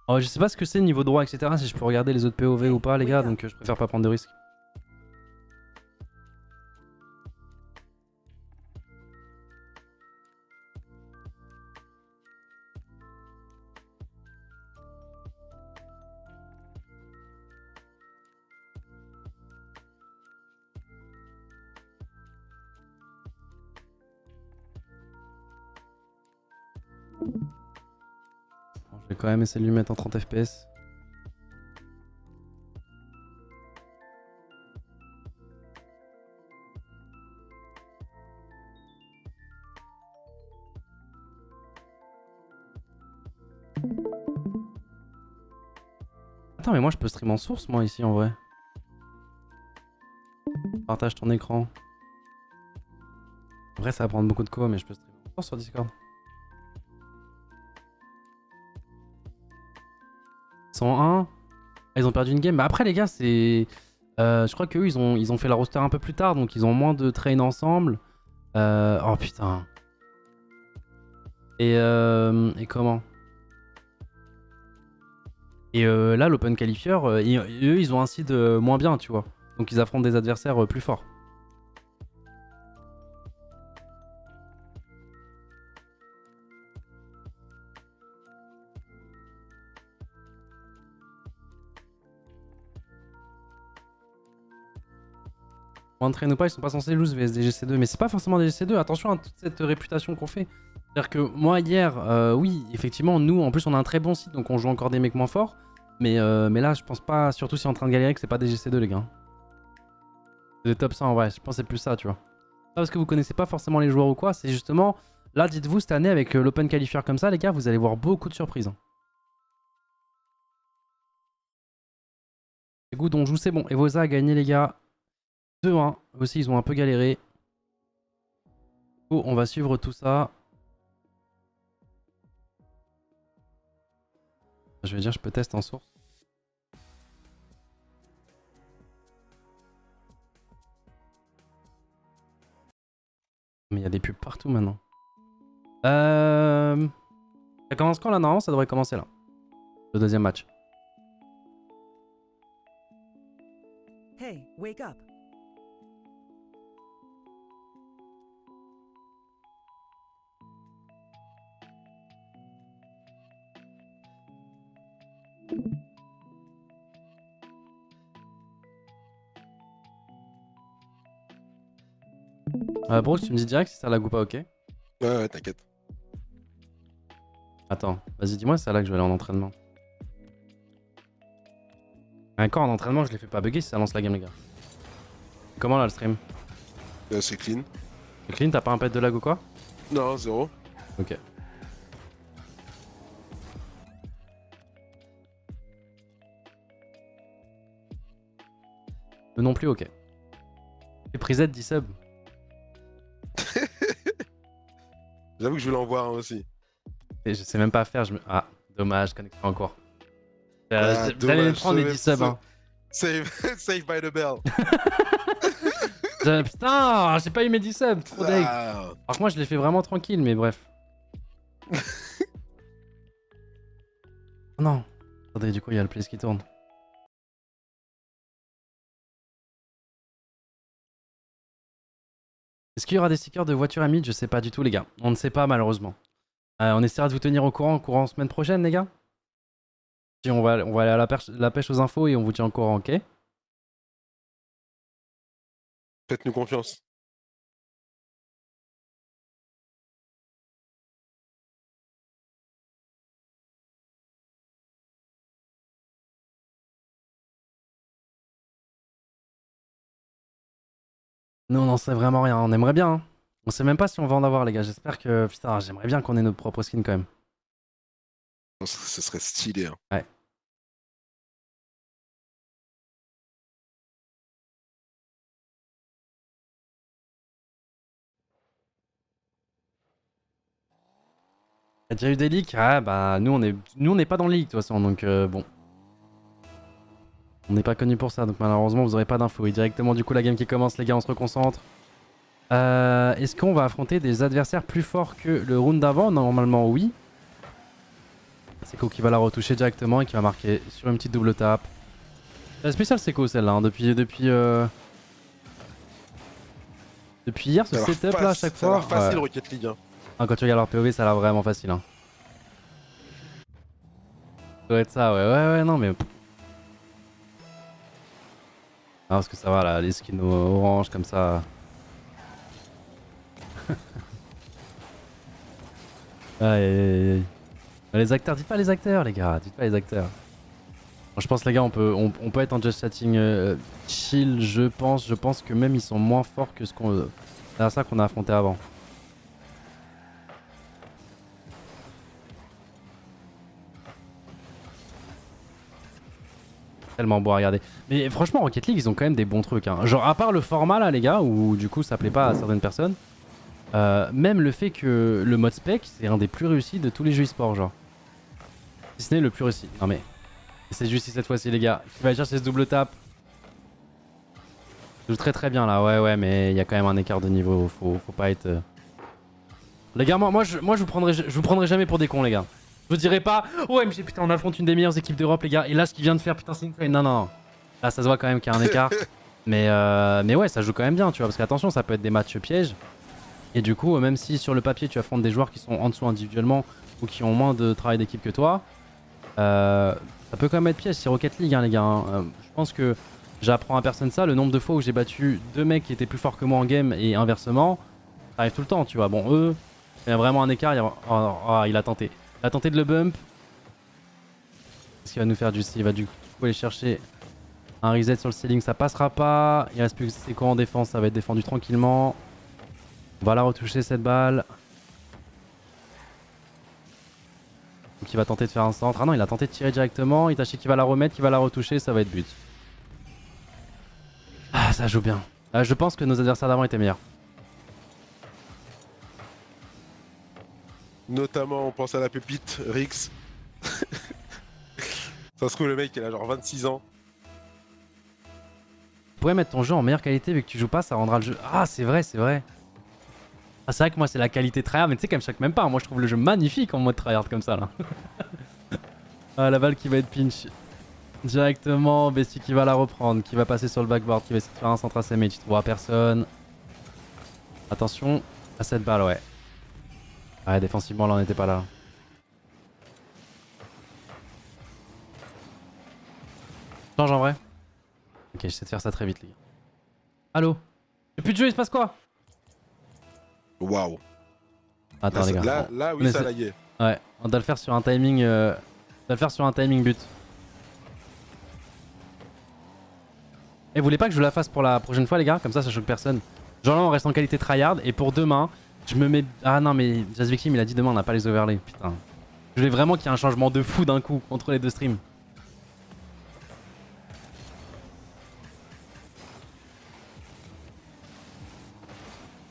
Oh, je sais pas ce que c'est niveau droit, etc. Si je peux regarder les autres POV ou pas, les gars, donc je préfère pas prendre de risques. Bon, je vais quand même essayer de lui mettre en 30 FPS. Attends, mais moi je peux stream en source, moi, ici, en vrai. Partage ton écran. En vrai, ça va prendre beaucoup de co, mais je peux stream en source sur Discord. 101. Ah, ils ont perdu une game. Mais après, les gars, c'est... je crois qu'eux, ils ont fait la roster un peu plus tard, donc ils ont moins de train ensemble. Oh putain. Et comment? Et là, l'Open Qualifier, eux, ils ont un seed moins bien, tu vois. Donc ils affrontent des adversaires plus forts. On train ou pas, ils sont pas censés lose vs DGC2. Mais c'est pas forcément DGC2. Attention à toute cette réputation qu'on fait. C'est-à-dire que moi, hier, oui, effectivement, nous, en plus, on a un très bon site, donc on joue encore des mecs moins forts. Mais là, je pense pas, surtout si on est en train de galérer, que c'est pas DGC2, les gars. C'est des top 100, ouais, je pense que c'est plus ça, tu vois. Pas parce que vous connaissez pas forcément les joueurs ou quoi, c'est justement... Là, dites-vous, cette année, avec l'Open Qualifier comme ça, les gars, vous allez voir beaucoup de surprises. Les Good, on joue, c'est bon. Evoza a gagné, les gars. 2-1. Eux aussi, ils ont un peu galéré. On va suivre tout ça. Je vais dire, je peux tester en source. Mais il y a des pubs partout maintenant. Ça commence quand là? Normalement, ça devrait commencer là. Le deuxième match. Hey, wake up. Bro, tu me dis direct si ça lag ou pas, ok? Ouais, t'inquiète. Attends, vas-y, dis-moi si c'est là que je vais aller en entraînement. Encore en entraînement, je les fais pas bugger si ça lance la game, les gars. Comment là le stream? C'est clean. C'est clean, t'as pas un pet de lag ou quoi? Non, 0. Ok. Eux non plus, ok. Et Prisette 10 subs. J'avoue que je voulais en voir un aussi. Et je sais même pas faire, Ah, dommage, connexion en cours. Ah, Vous allez les dommage, prendre les 10 subs, hein. Save, save by the bell. Putain, j'ai pas eu mes 10 subs, trop deg. Ah. Alors que moi je l'ai fait vraiment tranquille, mais bref. Oh non. Attendez, du coup il y a le place qui tourne. Est-ce qu'il y aura des stickers de voiture à mid? Je sais pas du tout les gars. On ne sait pas malheureusement. On essaiera de vous tenir au courant semaine prochaine les gars. Puis on va aller à la pêche aux infos et on vous tient au courant, ok? Faites-nous confiance. Nous on en sait vraiment rien, on aimerait bien. Hein. On sait même pas si on va en avoir les gars. J'espère que... Putain, j'aimerais bien qu'on ait notre propre skin quand même. Ce serait stylé. Hein. Ouais. T'as déjà eu des leaks? Ah bah nous on n'est pas dans le leak de toute façon donc bon. On n'est pas connu pour ça donc malheureusement vous aurez pas d'infos. Et directement du coup la game qui commence les gars, on se reconcentre. Est-ce qu'on va affronter des adversaires plus forts que le round d'avant? Normalement oui. Seco qui va la retoucher directement et qui va marquer sur une petite double tape. La spéciale Seco celle-là hein, depuis hier ce setup là à chaque fois. Ça a l'air facile Rocket League. Hein. Ah, quand tu regardes leur POV ça a l'air vraiment facile hein. Ça doit être ça ouais non mais... Ah parce que ça va là, les skins orange comme ça. Aïe. Les acteurs, dites pas les acteurs les gars, dites pas les acteurs. Bon, je pense les gars on peut être en just chatting chill je pense que même ils sont moins forts que ce qu'on... C'est ça qu'on a affronté avant. Tellement beau à regarder. Mais franchement Rocket League ils ont quand même des bons trucs hein. Genre à part le format là les gars où du coup ça plaît pas à certaines personnes. Même le fait que le mode spec c'est un des plus réussis de tous les jeux e-sport genre. Si ce n'est le plus réussi. Non mais c'est juste cette fois-ci les gars. Qui va aller chercher ce double tap. Il joue très bien là, ouais mais il y a quand même un écart de niveau, faut pas être... Les gars moi je vous prendrai jamais pour des cons les gars. Je vous dirai pas ouais mais putain on affronte une des meilleures équipes d'Europe les gars. Et là ce qu'il vient de faire putain c'est incroyable. Non. Là ça se voit quand même qu'il y a un écart. mais ouais ça joue quand même bien tu vois parce qu'attention ça peut être des matchs pièges. Et du coup même si sur le papier tu affrontes des joueurs qui sont en dessous individuellement ou qui ont moins de travail d'équipe que toi, ça peut quand même être piège. C'est Rocket League hein, les gars. Hein. Je pense que j'apprends à personne ça. Le nombre de fois où j'ai battu deux mecs qui étaient plus forts que moi en game et inversement, ça arrive tout le temps tu vois. Bon eux, il y a vraiment un écart. Il a tenté. Il a tenté de le bump. Qu'est-ce qu'il va nous faire du Il va du coup aller chercher un reset sur le ceiling. Ça passera pas. Il reste plus que c'est quoi en défense. Ça va être défendu tranquillement. On va la retoucher cette balle. Donc il va tenter de faire un centre. Ah non il a tenté de tirer directement. Itachi qui va la remettre, qui va la retoucher. Ça va être but. Ah ça joue bien. Je pense que nos adversaires d'avant étaient meilleurs. Notamment on pense à la pépite Rix. Ça se trouve le mec il a genre 26 ans. Tu pourrais mettre ton jeu en meilleure qualité vu que tu joues pas, ça rendra le jeu... Ah c'est vrai. Ah c'est vrai que moi c'est la qualité tryhard mais tu sais qu'elle me choque même pas. Moi je trouve le jeu magnifique en mode tryhard comme ça là. Ah la balle qui va être pinch. Directement, Bestie qui va la reprendre, qui va passer sur le backboard, qui va essayer de faire un centre à ses mates, tu trouveras personne. Attention à cette balle ouais. Ouais défensivement là on n'était pas là. Change en vrai. Ok j'essaie de faire ça très vite les gars. Allo? Y'a plus de jeu, il se passe quoi? Waouh. Attends, les gars. Là, oui, Mais ça c'est- laguait. Ouais, on doit le faire sur un timing. On doit le faire sur un timing but. Et vous voulez pas que je la fasse pour la prochaine fois, les gars? Comme ça choque personne. Genre là, on reste en qualité tryhard. Et pour demain, je me mets. Ah non, mais Jazz Victim, il a dit demain, on n'a pas les overlays. Putain. Je voulais vraiment qu'il y ait un changement de fou d'un coup entre les deux streams.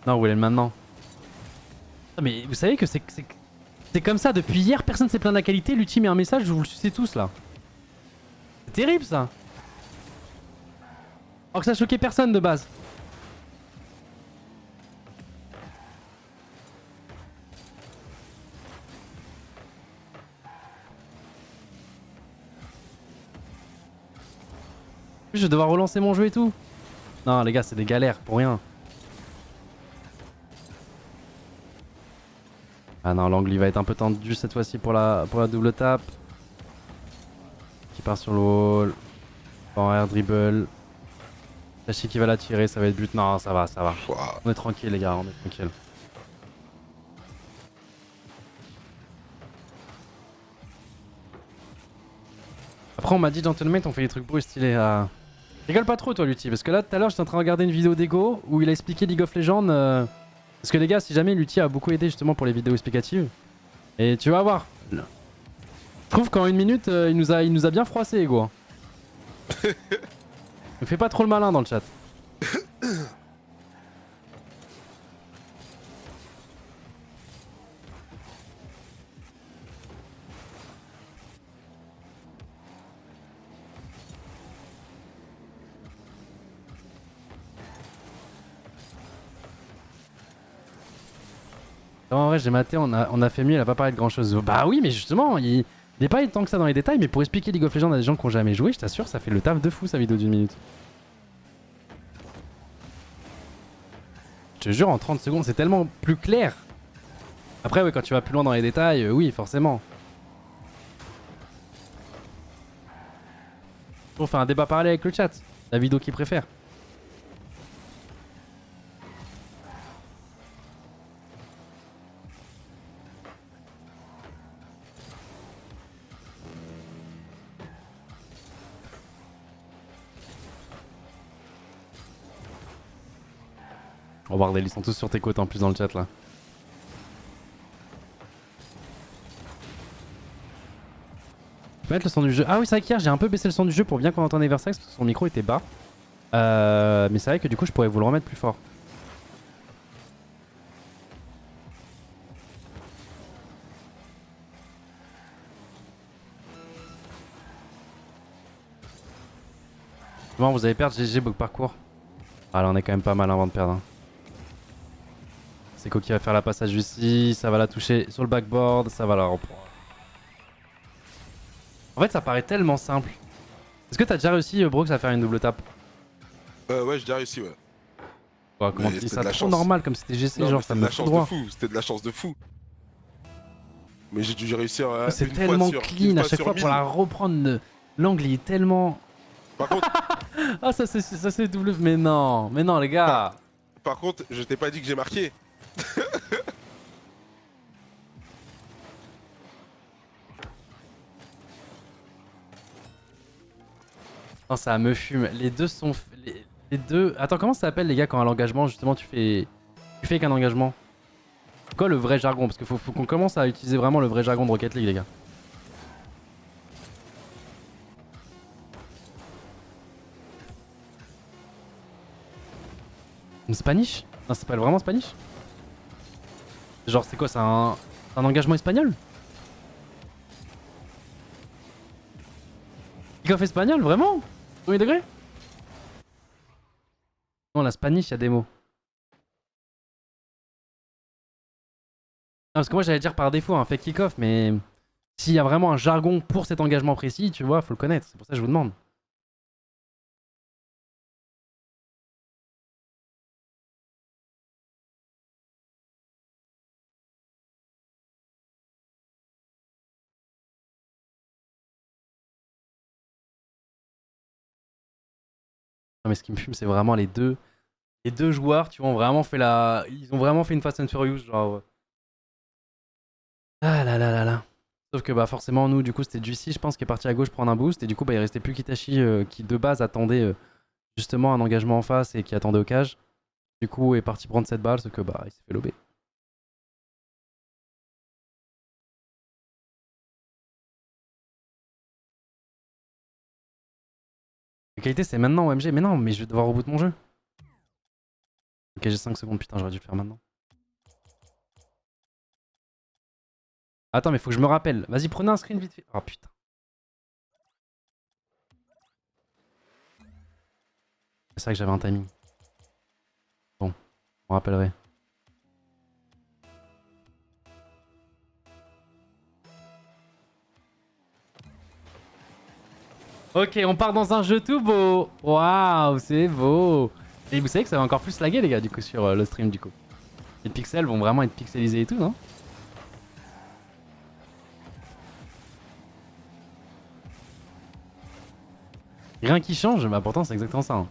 Non, vous voulez le maintenant. Ah, mais vous savez que c'est comme ça depuis hier, personne s'est plaint de la qualité. L'ultime met un message, vous le sucez tous là. C'est terrible ça. Alors que ça choquait personne de base. Je vais devoir relancer mon jeu et tout. Non les gars, c'est des galères pour rien. Ah non, l'angle il va être un peu tendu cette fois-ci pour la double tape. Qui part sur le wall. En air dribble. Sachez qu'il va la tirer, ça va être but. Non, ça va, ça va. Wow. On est tranquille les gars, on est tranquille. Après on m'a dit Gentleman, on fait des trucs beaux et stylés. Rigole pas trop toi Lutti, parce que là tout à l'heure j'étais en train de regarder une vidéo d'Ego où il a expliqué League of Legends. Parce que les gars, si jamais Lutti a beaucoup aidé justement pour les vidéos explicatives. Et tu vas voir. Je trouve qu'en 1 minute, il nous a bien froissé Ego. Hein. Ne fais pas trop le malin dans le chat. Non, en vrai, j'ai maté, on a fait mieux, il a pas parlé de grand chose. Bah oui, mais justement, il n'est pas tant que ça dans les détails, mais pour expliquer League of Legends à des gens qui ont jamais joué, je t'assure, ça fait le taf de fou sa vidéo d'1 minute. Je te jure, en 30 secondes, c'est tellement plus clair. Après, ouais, quand tu vas plus loin dans les détails, oui, forcément. On fait un débat parallèle avec le chat. La vidéo qu'il préfère. Oh bordel, ils sont tous sur tes côtes en plus dans le chat là. Je peux mettre le son du jeu. Ah oui, c'est vrai qu'hier j'ai un peu baissé le son du jeu pour bien qu'on entende Eversax parce que son micro était bas. Mais c'est vrai que du coup je pourrais vous le remettre plus fort. Bon, vous allez perdre GG bug parcours. Ah là on est quand même pas mal avant de perdre. Hein. C'est qui va faire la passage ici, ça va la toucher sur le backboard, ça va la reprendre. En fait ça paraît tellement simple. Est-ce que t'as déjà réussi Brox à faire une double tape? Ouais, j'ai déjà réussi, ouais. Ouais, comment tu dis ça? Trop chance. normal comme c'était GC, Non, genre ça c'était de me la fout chance droit. de fou, c'était de la chance de fou. Mais j'ai dû réussir à. C'est tellement clean à chaque fois pour la reprendre. L'angle il est tellement. Par contre. Ah ça c'est double. Mais non les gars. Par contre, je t'ai pas dit que j'ai marqué. Non, ça me fume. Les deux sont. Les deux. Attends, comment ça s'appelle les gars quand à l'engagement justement tu fais. Tu fais qu'un engagement? C'est quoi le vrai jargon? Parce qu'il faut qu'on commence à utiliser vraiment le vrai jargon de Rocket League les gars. Une Spanish? Non, c'est pas vraiment Spanish? Genre, c'est quoi? C'est un engagement espagnol? Kick-off espagnol? Vraiment? Premier degré? Non, la Spanish, il y a des mots. Non, parce que moi, j'allais dire par défaut un fake kick-off, mais s'il y a vraiment un jargon pour cet engagement précis, tu vois, faut le connaître. C'est pour ça que je vous demande. Non mais ce qui me fume c'est vraiment les deux Les deux joueurs, tu vois, ils ont vraiment fait une Fast and Furious, genre. Ah là là là là. Sauf que bah forcément nous du coup c'était Juicy je pense qui est parti à gauche prendre un boost et du coup bah il restait plus Kitachi qui de base attendait justement un engagement en face et qui attendait au cage. Du coup est parti prendre cette balle sauf que bah il s'est fait lober. La qualité c'est maintenant OMG mais non mais je vais devoir reboot mon jeu. Ok j'ai 5 secondes putain j'aurais dû le faire maintenant. Attends mais faut que je me rappelle. Vas-y prenez un screen vite fait. Oh putain. C'est vrai que j'avais un timing. Bon, je me rappellerai. Ok, on part dans un jeu tout beau. Waouh, c'est beau. Et vous savez que ça va encore plus laguer les gars du coup sur le stream du coup. Les pixels vont vraiment être pixelisés et tout, non? Rien qui change, bah pourtant c'est exactement ça. Hein.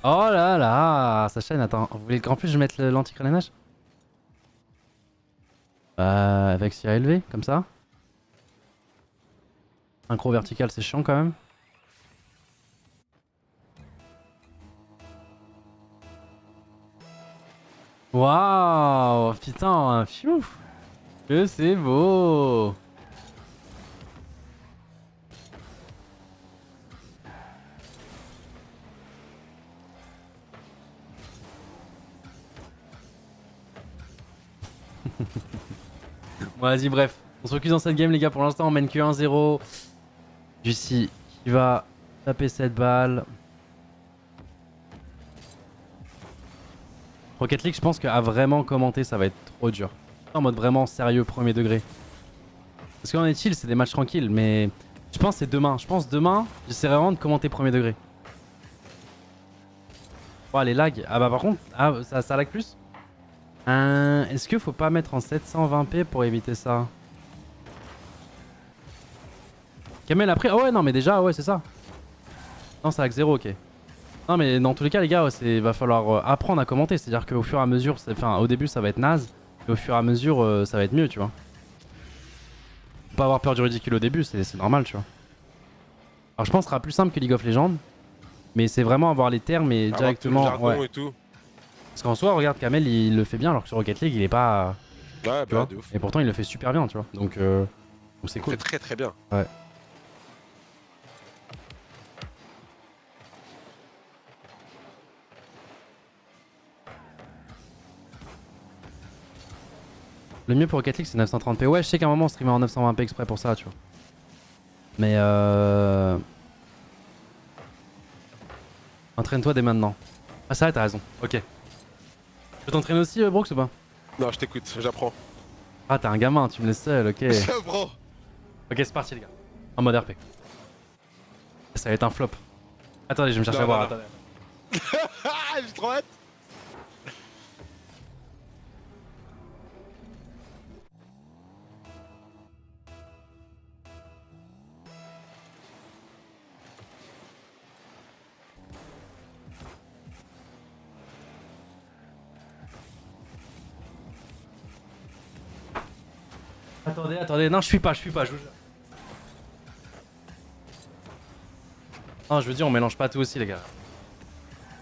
Oh là là, sa chaîne, attends, vous voulez qu'en plus je mette l'anti-crénage? Avec CA élevé, comme ça. Incro vertical, c'est chiant quand même. Waouh, putain, fiouf. Que c'est beau. Bon, vas-y, bref. On se focus dans cette game, les gars. Pour l'instant, on mène que 1-0. Juicy qui va taper cette balle. Rocket League, je pense qu'à vraiment commenter, ça va être trop dur. En mode vraiment sérieux, premier degré. Parce qu'en est chill, c'est des matchs tranquilles, mais je pense que c'est demain. Je pense demain, j'essaierai vraiment de commenter premier degré. Oh, les lags. Ah bah par contre, ça lag plus. Est-ce qu'il faut pas mettre en 720p pour éviter ça? Kamel après. Oh ouais, non, mais déjà, ouais, c'est ça. Non, ça lag 0, ok. Non mais dans tous les cas les gars, va falloir apprendre à commenter, c'est à dire qu'au fur et à mesure, enfin au début ça va être naze, et au fur et à mesure ça va être mieux tu vois. Faut pas avoir peur du ridicule au début, c'est normal tu vois. Alors je pense que ce sera plus simple que League of Legends, mais c'est vraiment avoir les termes et directement... Tout le jargon et tout. Parce qu'en soi regarde Kamel il le fait bien alors que sur Rocket League il est pas... Ouais bah de ouf. Et pourtant il le fait super bien tu vois, donc c'est cool. Il fait très bien. Ouais. Le mieux pour Rocket League c'est 930p. Ouais, je sais qu'à un moment on streamait en 920p exprès pour ça, tu vois. Mais entraîne-toi dès maintenant. Ah ça va, t'as raison. Ok. Tu veux t'entraîner aussi, Brooks ou pas? Non, je t'écoute, j'apprends. Ah t'es un gamin, tu me laisses seul, ok. J'apprends. Ok, c'est parti les gars. En mode RP. Ça va être un flop. Attendez, je vais me chercher à boire, attendez. J'ai trop hâte. Attendez, non je suis pas, je vous jure. Non je veux dire on mélange pas tout aussi les gars.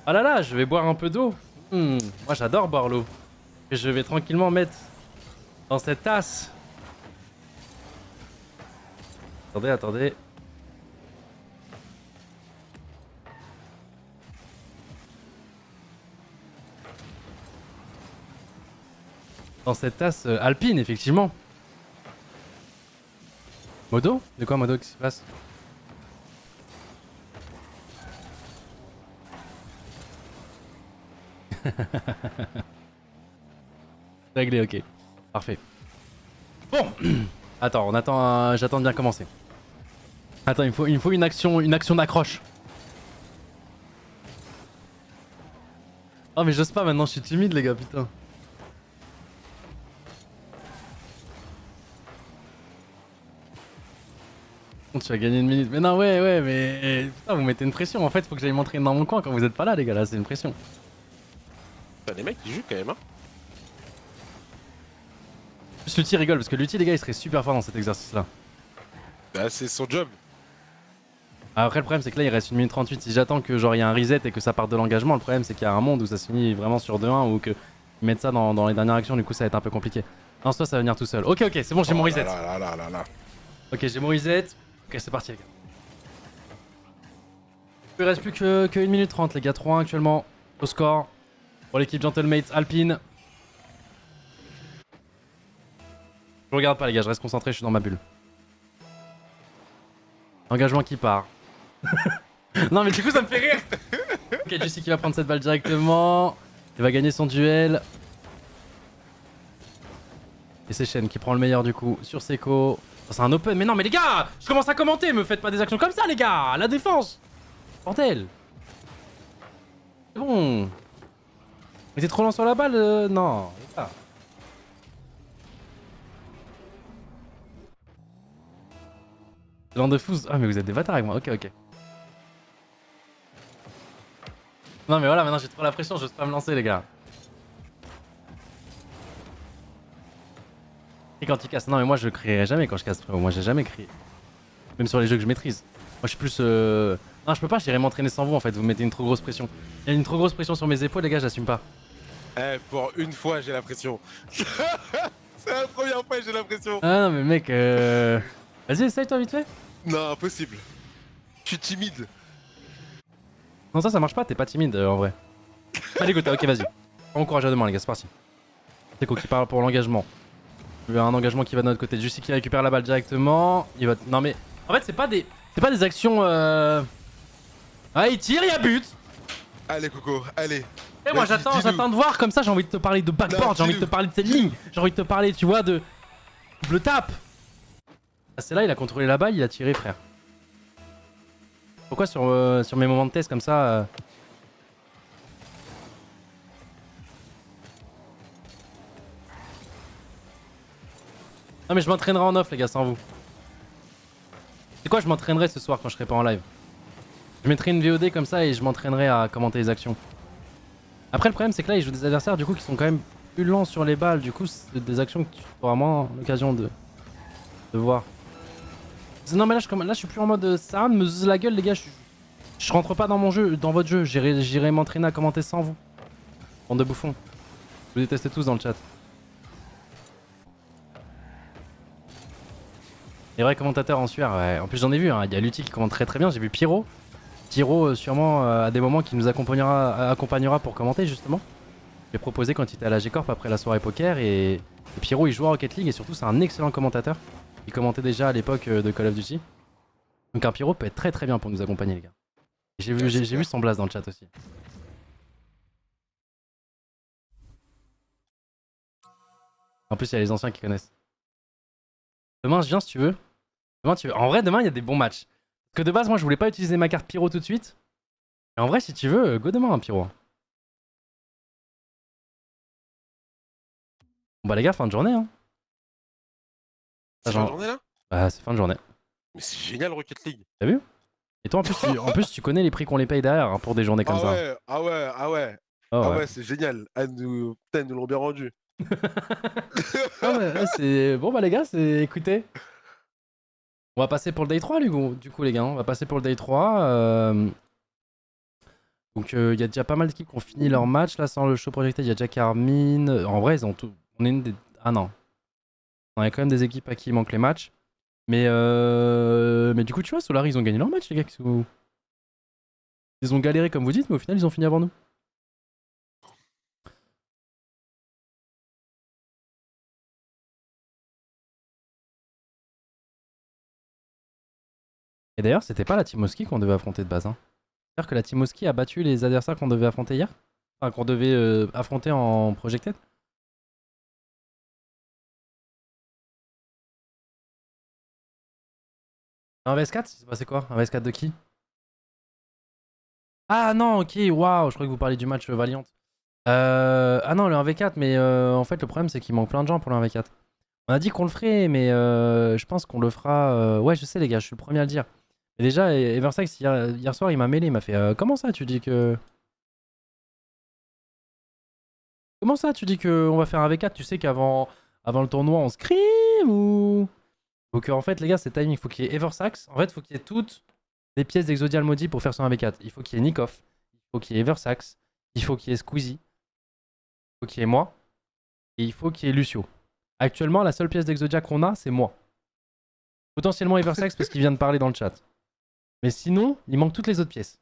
Ah là là, je vais boire un peu d'eau. Moi j'adore boire l'eau. Et je vais tranquillement mettre dans cette tasse. Attendez. Dans cette tasse alpine effectivement. Modo? De quoi Modo? Qu'est-ce qui se passe? Réglé, ok. Parfait. Bon. Attends, j'attends de bien commencer. Attends, il me faut une action d'accroche. Oh mais j'ose pas maintenant, je suis timide les gars, putain. Tu vas gagner une minute. Mais non, ouais, mais. Putain, vous mettez une pression. En fait, faut que j'aille m'entraîner dans mon coin quand vous êtes pas là, les gars. Là, c'est une pression. T'as des mecs qui jouent quand même, hein. Juste Lutti rigole parce que Lutti, les gars, il serait super fort dans cet exercice-là. Bah, c'est son job. Après, le problème, c'est que là, il reste 1 minute 38. Si j'attends que genre il y a un reset et que ça parte de l'engagement, le problème, c'est qu'il y a un monde où ça se finit vraiment sur 2-1 ou que ils mettent ça dans les dernières actions. Du coup, ça va être un peu compliqué. Non, ça va venir tout seul. Ok, c'est bon, j'ai mon reset. Là. Ok, j'ai mon reset. Ok, c'est parti, les gars. Il reste plus que 1 minute 30, les gars. 3-1 actuellement au score pour l'équipe Gentlemates Alpine. Je regarde pas, les gars, je reste concentré, je suis dans ma bulle. Engagement qui part. Non, mais du coup, ça me fait rire. Ok, Juicy qui va prendre cette balle directement. Il va gagner son duel. Et c'est Shen qui prend le meilleur du coup sur Seco. Oh, c'est un open. Mais non, mais les gars, je commence à commenter. Me faites pas des actions comme ça, les gars. La défense. Bordel. C'est bon. Mais t'es trop lent sur la balle. Non, les gars. Land de fous. Ah, mais vous êtes des bâtards avec moi. Ok. Non, mais voilà, maintenant j'ai trop la pression. J'ose pas me lancer, les gars. Et quand il casse. Non, mais moi je crierai jamais quand je casse, frérot. Moi j'ai jamais crié. Même sur les jeux que je maîtrise. Moi je suis plus. Non, je peux pas, j'irai m'entraîner sans vous en fait. Vous mettez une trop grosse pression. Il y a une trop grosse pression sur mes épaules, les gars, j'assume pas. Eh, pour une fois, j'ai la pression. C'est la première fois que j'ai la pression. Ah non, mais mec, vas-y, essaye toi vite fait. Non, impossible. Je suis timide. Non, ça marche pas, t'es pas timide en vrai. Allez, go, ok, vas-y. Encourage à demain, les gars, c'est parti. C'est quoi qui parle pour l'engagement. Il y a un engagement qui va de notre côté. Juicy qui récupère la balle directement. Il va. Non, mais en fait, c'est pas des actions. Ah, il tire, il y a but. Allez, Coco, allez. Et moi, j'attends de voir comme ça. J'ai envie de te parler de backboard, j'ai envie de te parler de cette ligne, j'ai envie de te parler, tu vois, de double tap. Ah, c'est là, il a contrôlé la balle, il a tiré, frère. Pourquoi sur mes moments de test comme ça Non, mais je m'entraînerai en off, les gars, sans vous. C'est quoi, je m'entraînerai ce soir quand je serai pas en live. Je mettrai une VOD comme ça et je m'entraînerai à commenter les actions. Après, le problème, c'est que là, ils jouent des adversaires du coup qui sont quand même plus lents sur les balles. Du coup, c'est des actions que tu auras moins l'occasion de voir. Non, mais là, je suis plus en mode ça sert à rien de me zzzz la gueule, les gars. Je rentre pas dans mon jeu, dans votre jeu. J'irai m'entraîner à commenter sans vous. Bande de bouffons. Je vous déteste tous dans le chat. Les vrais commentateurs en sueur, ouais. En plus, j'en ai vu. Il y a Lutti qui commente très bien. J'ai vu Pyro. Pyro, sûrement, à des moments qui nous accompagnera pour commenter, justement. J'ai proposé quand il était à la G-Corp après la soirée poker. Et Pyro, il joue à Rocket League et surtout, c'est un excellent commentateur. Il commentait déjà à l'époque de Call of Duty. Donc un Pyro peut être très bien pour nous accompagner, les gars. J'ai vu son blast dans le chat aussi. En plus, il y a les anciens qui connaissent. Demain, je viens si tu veux. En vrai, demain, il y a des bons matchs. Parce que de base, moi, je voulais pas utiliser ma carte Pyro tout de suite. Et en vrai, si tu veux, go demain, hein, Pyro. Bon bah les gars, fin de journée, hein. C'est fin de journée là? Bah c'est fin de journée. Mais c'est génial Rocket League. T'as vu? Et toi en plus, tu connais les prix qu'on les paye derrière hein, pour des journées comme ça. Ah ouais, c'est génial. Putain, ils nous l'ont bien rendu. Ouais, c'est... Bon bah les gars, écoutez. On va passer pour le day 3 du coup les gars. On va passer pour le day 3. Donc il y a déjà pas mal d'équipes qui ont fini leur match. Là sans le show projected, il y a déjà Carmine. En vrai, ils ont tout... On est une des... Ah non. Il y a quand même des équipes à qui il manque les matchs. Mais du coup, tu vois, Solari, ils ont gagné leur match, les gars. Ils ont galéré, comme vous dites, mais au final, ils ont fini avant nous. Et d'ailleurs, c'était pas la Timoski qu'on devait affronter de base. Hein. C'est-à-dire que la Timoski a battu les adversaires qu'on devait affronter hier. Enfin, qu'on devait affronter en projected. Un VS4, c'est passé quoi? Un VS4 de qui? Ah non, ok, waouh, je crois que vous parlez du match Valiant. Ah non, le 1v4, mais en fait, le problème, c'est qu'il manque plein de gens pour le 1v4. On a dit qu'on le ferait, mais je pense qu'on le fera. Ouais, je sais, les gars, je suis le premier à le dire. Et déjà, Eversax, hier soir, il m'a mêlé. Il m'a fait comment ça, tu dis que. Comment ça, tu dis qu'on va faire un V4? Tu sais qu'avant le tournoi, on scrim ou. Donc, en fait, les gars, c'est timing. Il faut qu'il y ait Eversax. En fait, il faut qu'il y ait toutes les pièces d'Exodial Maudit pour faire son 1v4. Il faut qu'il y ait Nikoff. Il faut qu'il y ait Eversax. Il faut qu'il y ait Squeezie. Il faut qu'il y ait moi. Et il faut qu'il y ait Lucio. Actuellement, la seule pièce d'Exodia qu'on a, c'est moi. Potentiellement Eversax parce qu'il vient de parler dans le chat. Mais sinon, il manque toutes les autres pièces.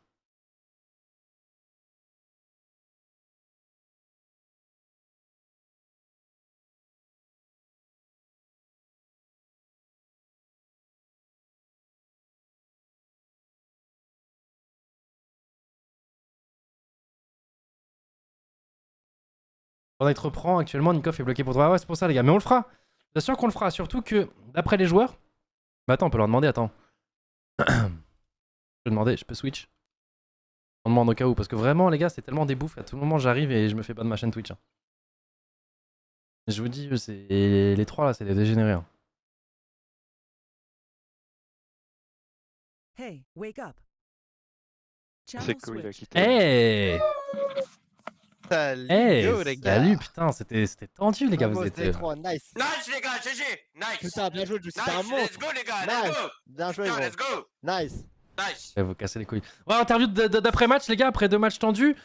Fortnite reprend. Actuellement, Nikoff est bloqué pour droit. Ouais, c'est pour ça, les gars. Mais on le fera. Bien sûr qu'on le fera. Surtout que, d'après les joueurs. Bah attends, on peut leur demander. Attends. Je peux demander. Je peux switch. On demande au cas où. Parce que vraiment, les gars, c'est tellement des bouffes. À tout moment, j'arrive et je me fais pas de ma chaîne Twitch. Hein. Je vous dis, les trois là, c'est des dégénérés. Hein. Hey, wake up. C'est Channel cool, il a switched. quitté. Hey! Salut, Hey! yo, les gars. Salut, putain, c'était tendu, les gars. Vous Vamos, étiez. D3, nice. Nice les gars, GG, nice. Putain, bien joué, c'était un Nice, monstre. let's go les gars, Nice. let's go. Bien joué, Putain, gros. let's go. Nice. Nice. Vous cassez les couilles. Ouais, interview d'après-match, les gars, après 2 matchs tendus.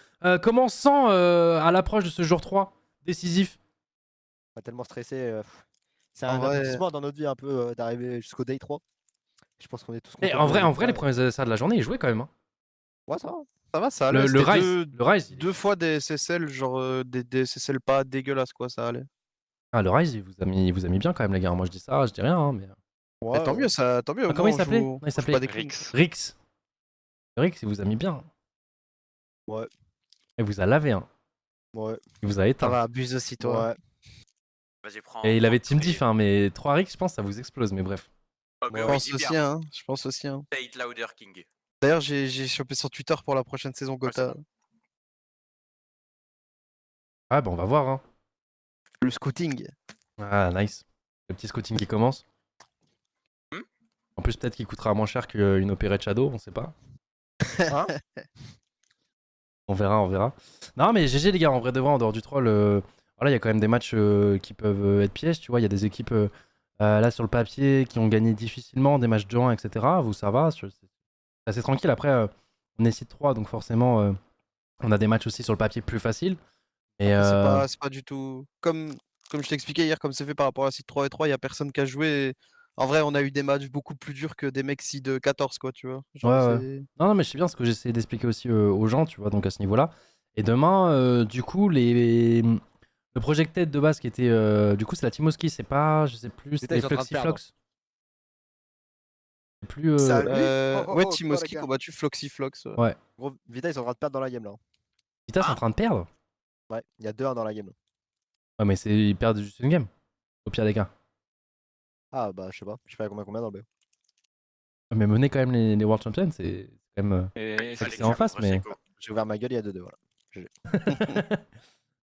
Comment on se sent à l'approche de ce jour 3 décisif? Pas tellement stressé. C'est En un vrai- aboutissement dans notre vie un peu d'arriver jusqu'au day 3. Je pense qu'on est tous Eh, contents. en vrai, de- les premiers essais de la journée, ils jouaient quand même. Hein. Ouais, ça va. Ça va, ça allait. Le c'était Rise. Le Rise. deux fois des SSL, genre des SSL pas dégueulasses, quoi, ça allait. Ah, le Rise, il vous a mis bien quand même, les gars. Moi, je dis ça, je dis rien. Hein, mais... Ouais, Mais tant mieux, ça, tant mieux. au Ah, comment moins, il s'appelait? on Non, il joue s'appelait pas des crimes. Rix. Rix. Rix, il vous a mis bien. Ouais. Il vous a lavé. Hein. Ouais. Il vous a Ça éteint. va, abuse aussi, toi. Ouais. Vas-y, prends. Et il avait Team Diff. Diff, hein, mais 3 Rix, je pense, ça vous explose. Mais bref. Je pense aussi, hein. Je pense aussi, hein. Say it louder, King. D'ailleurs, j'ai chopé sur Twitter pour la prochaine saison Gotha. Ah, bah, on va voir. Hein. Le scouting. Ah, nice. Le petit scouting qui commence. Hmm. En plus, peut-être qu'il coûtera moins cher qu'une opérette Shadow, on sait pas. Hein On verra, on verra. Non, mais GG, les gars, en vrai de vrai, en dehors du troll, voilà, il y a quand même des matchs qui peuvent être pièges, tu vois. Il y a des équipes là sur le papier qui ont gagné difficilement, des matchs de 1, etc. Vous, ça va, c'est assez tranquille. Après, on est site 3, donc forcément, on a des matchs aussi sur le papier plus faciles. Et C'est pas du tout. Comme je t'expliquais hier, comme c'est fait par rapport à site 3 et 3, il y a personne qui a joué. En vrai, on a eu des matchs beaucoup plus durs que des mecs de 14, quoi, tu vois. Genre, Ouais, c'est- non, mais je sais bien ce que j'essaie d'expliquer aussi aux gens, tu vois, donc à ce niveau-là. Et demain, du coup, le Projected de base qui était. Du coup, c'est la Timoski, c'est pas. Je sais plus, Putain, c'était ils sont en train de perdre. Fluxiflox. C'est plus. Ça- lui Ouais, quoi, Timoski les gars combattu Floxiflox. Ouais. Gros, Vita, ils sont en train de perdre dans la game là. Vita, c'est en train de perdre. Ouais, il y a 2-1 dans la game là. Ouais, mais ils perdent juste une game. Au pire des cas. Ah bah, je sais pas. Je sais pas combien dans le B. Mais mener quand même les World Champions, c'est quand même. Et C'est Allez, que c'est en face, j'ouvre, mais. c'est cool. J'ai ouvert ma gueule, il y a 2-2, voilà.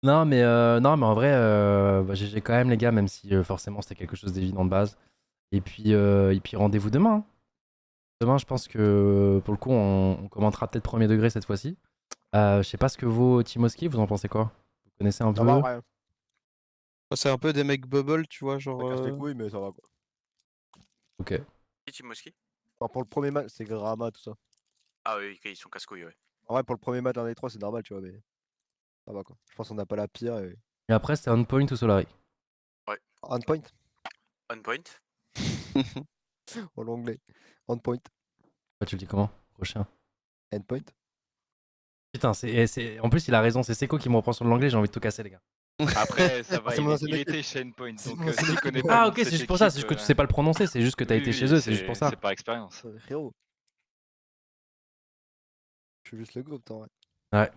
non, mais en vrai, bah, GG quand même, les gars, même si forcément c'était quelque chose d'évident de base. Et puis rendez-vous demain. Hein. Demain, je pense que pour le coup, on commentera peut-être premier degré cette fois-ci. Je sais pas ce que vaut Timoski, vous en pensez quoi? Vous connaissez un peu? Ça va, ouais. C'est un peu des mecs bubble, tu vois, genre. Ça casse les couilles, mais ça va quoi. Ok. Qui Timoski? Enfin, pour le premier match, c'est Grama, tout ça. Ah oui, ok, ils sont casse-couilles, ouais. En vrai, pour le premier match en D3, c'est normal, tu vois, mais ça va quoi. Je pense qu'on n'a pas la pire. Et... Et après, c'est On Point ou Solari. On point On point. en l'anglais. On point. Toi, tu le dis comment? Prochain. End point. Putain, en plus, il a raison, c'est Seco qui me reprend sur l'anglais, j'ai envie de tout casser, les gars. après, ça va, C'est mon ancienne il équipe. était chez Endpoint. C'est Donc, mon ancienne s'il équipe. connaît pas Ah, ok, c'est cette juste pour ça, c'est équipe, juste que tu sais pas le prononcer, c'est juste que t'as oui, été oui, chez eux, c'est juste pour ça. C'est par expérience. Frérot. Je suis juste le groupe, toi, ouais. Ouais,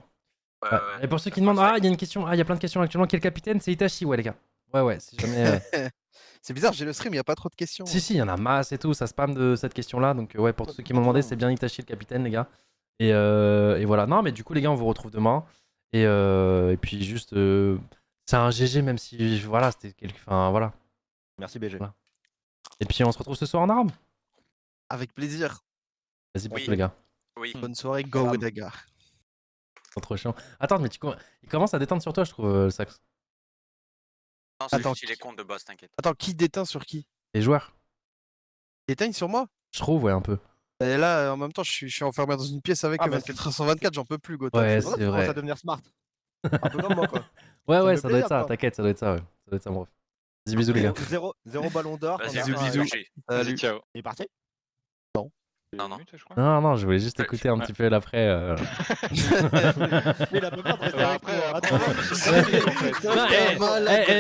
Ouais. ouais. Et pour ceux qui demandent, il y a une question, il y a plein de questions actuellement, quel capitaine? C'est Itachi, ouais, les gars. Ouais, si jamais. C'est bizarre, j'ai le stream, il y a pas trop de questions. Si, il y en a masse et tout, ça spam de cette question-là, donc ouais, pour tous ceux qui m'ont demandé, c'est bien Itachi le capitaine, les gars. Et voilà, non, mais du coup, les gars, on vous retrouve demain. Et puis juste, c'est un GG, même si, voilà, c'était quelque. Enfin, voilà. Merci BG. Voilà. Et puis on se retrouve ce soir en arabe. Avec plaisir. Vas-y, pour Oui. tous les gars. Oui. Bonne soirée, go Daga. C'est trop chiant. Attends, mais il commence à détendre sur toi, je trouve, le sax. Non, c'est Attends, juste il est compte de boss, t'inquiète. Attends, qui déteint sur qui? Les joueurs, Déteigne sur moi? je trouve, ouais, un peu. Et là, en même temps, je suis enfermé dans une pièce avec Ah, eux bah, 24h/24, j'en peux plus, Gotha. Ouais, C'est c'est vrai. vrai. Ça devenir smart. Un peu comme moi quoi. Ouais, Ça ouais, me ça fait doit être plaisir, ça, quoi. t'inquiète, ça doit être ça, ouais. Ça doit être ça, mon ref. Vas-y, bisous, les gars. Zéro ballon d'or. Vas-y, pendant bisous, un- bisous. Vas-y, Salut. ciao. Il est parti. Non, non. Je crois. Non, non, je voulais juste Ouais, écouter un petit peu l'après. Mais il a pas peur de rester avec Après, moi. après,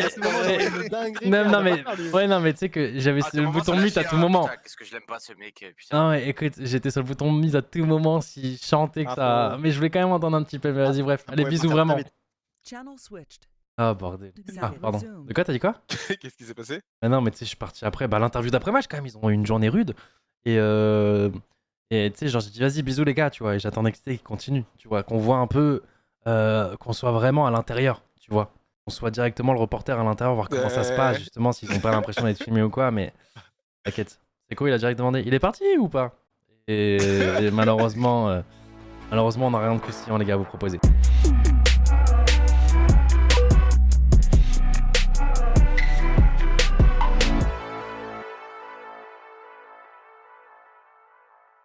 Attends. Non, non, mais, ouais, non, mais tu sais que j'avais Ah, sur le comment bouton ça mute à lâche, tout hein, moment. putain, qu'est-ce que je l'aime pas ce mec, putain. Non, mais écoute, j'étais sur le bouton mise à tout moment s'il chantait que Ah, ça. faut- Mais je voulais quand même entendre un petit peu. Mais vas-y, bref. ça Allez, pouvait bisous, pas faire vraiment. très vite. Channel switched. Ah, bordel. Ah, Sound pardon. resumed. De quoi, t'as dit quoi? Qu'est-ce qui s'est passé? Ah non, mais tu sais, je suis parti après. Bah, l'interview d'après-match, quand même, ils ont eu une journée rude. Et tu sais, genre, j'ai dit, vas-y, bisous, les gars, tu vois. Et j'attendais qu'ils continuent, tu vois. Qu'on voit un peu. Qu'on soit vraiment à l'intérieur, tu vois. Qu'on soit directement le reporter à l'intérieur, voir comment ça se passe, justement, s'ils ont pas l'impression d'être filmés ou quoi. Mais t'inquiète. C'est quoi, il a direct demandé, il est parti ou pas? Et malheureusement, on n'a rien de croustillant, les gars, à vous proposer.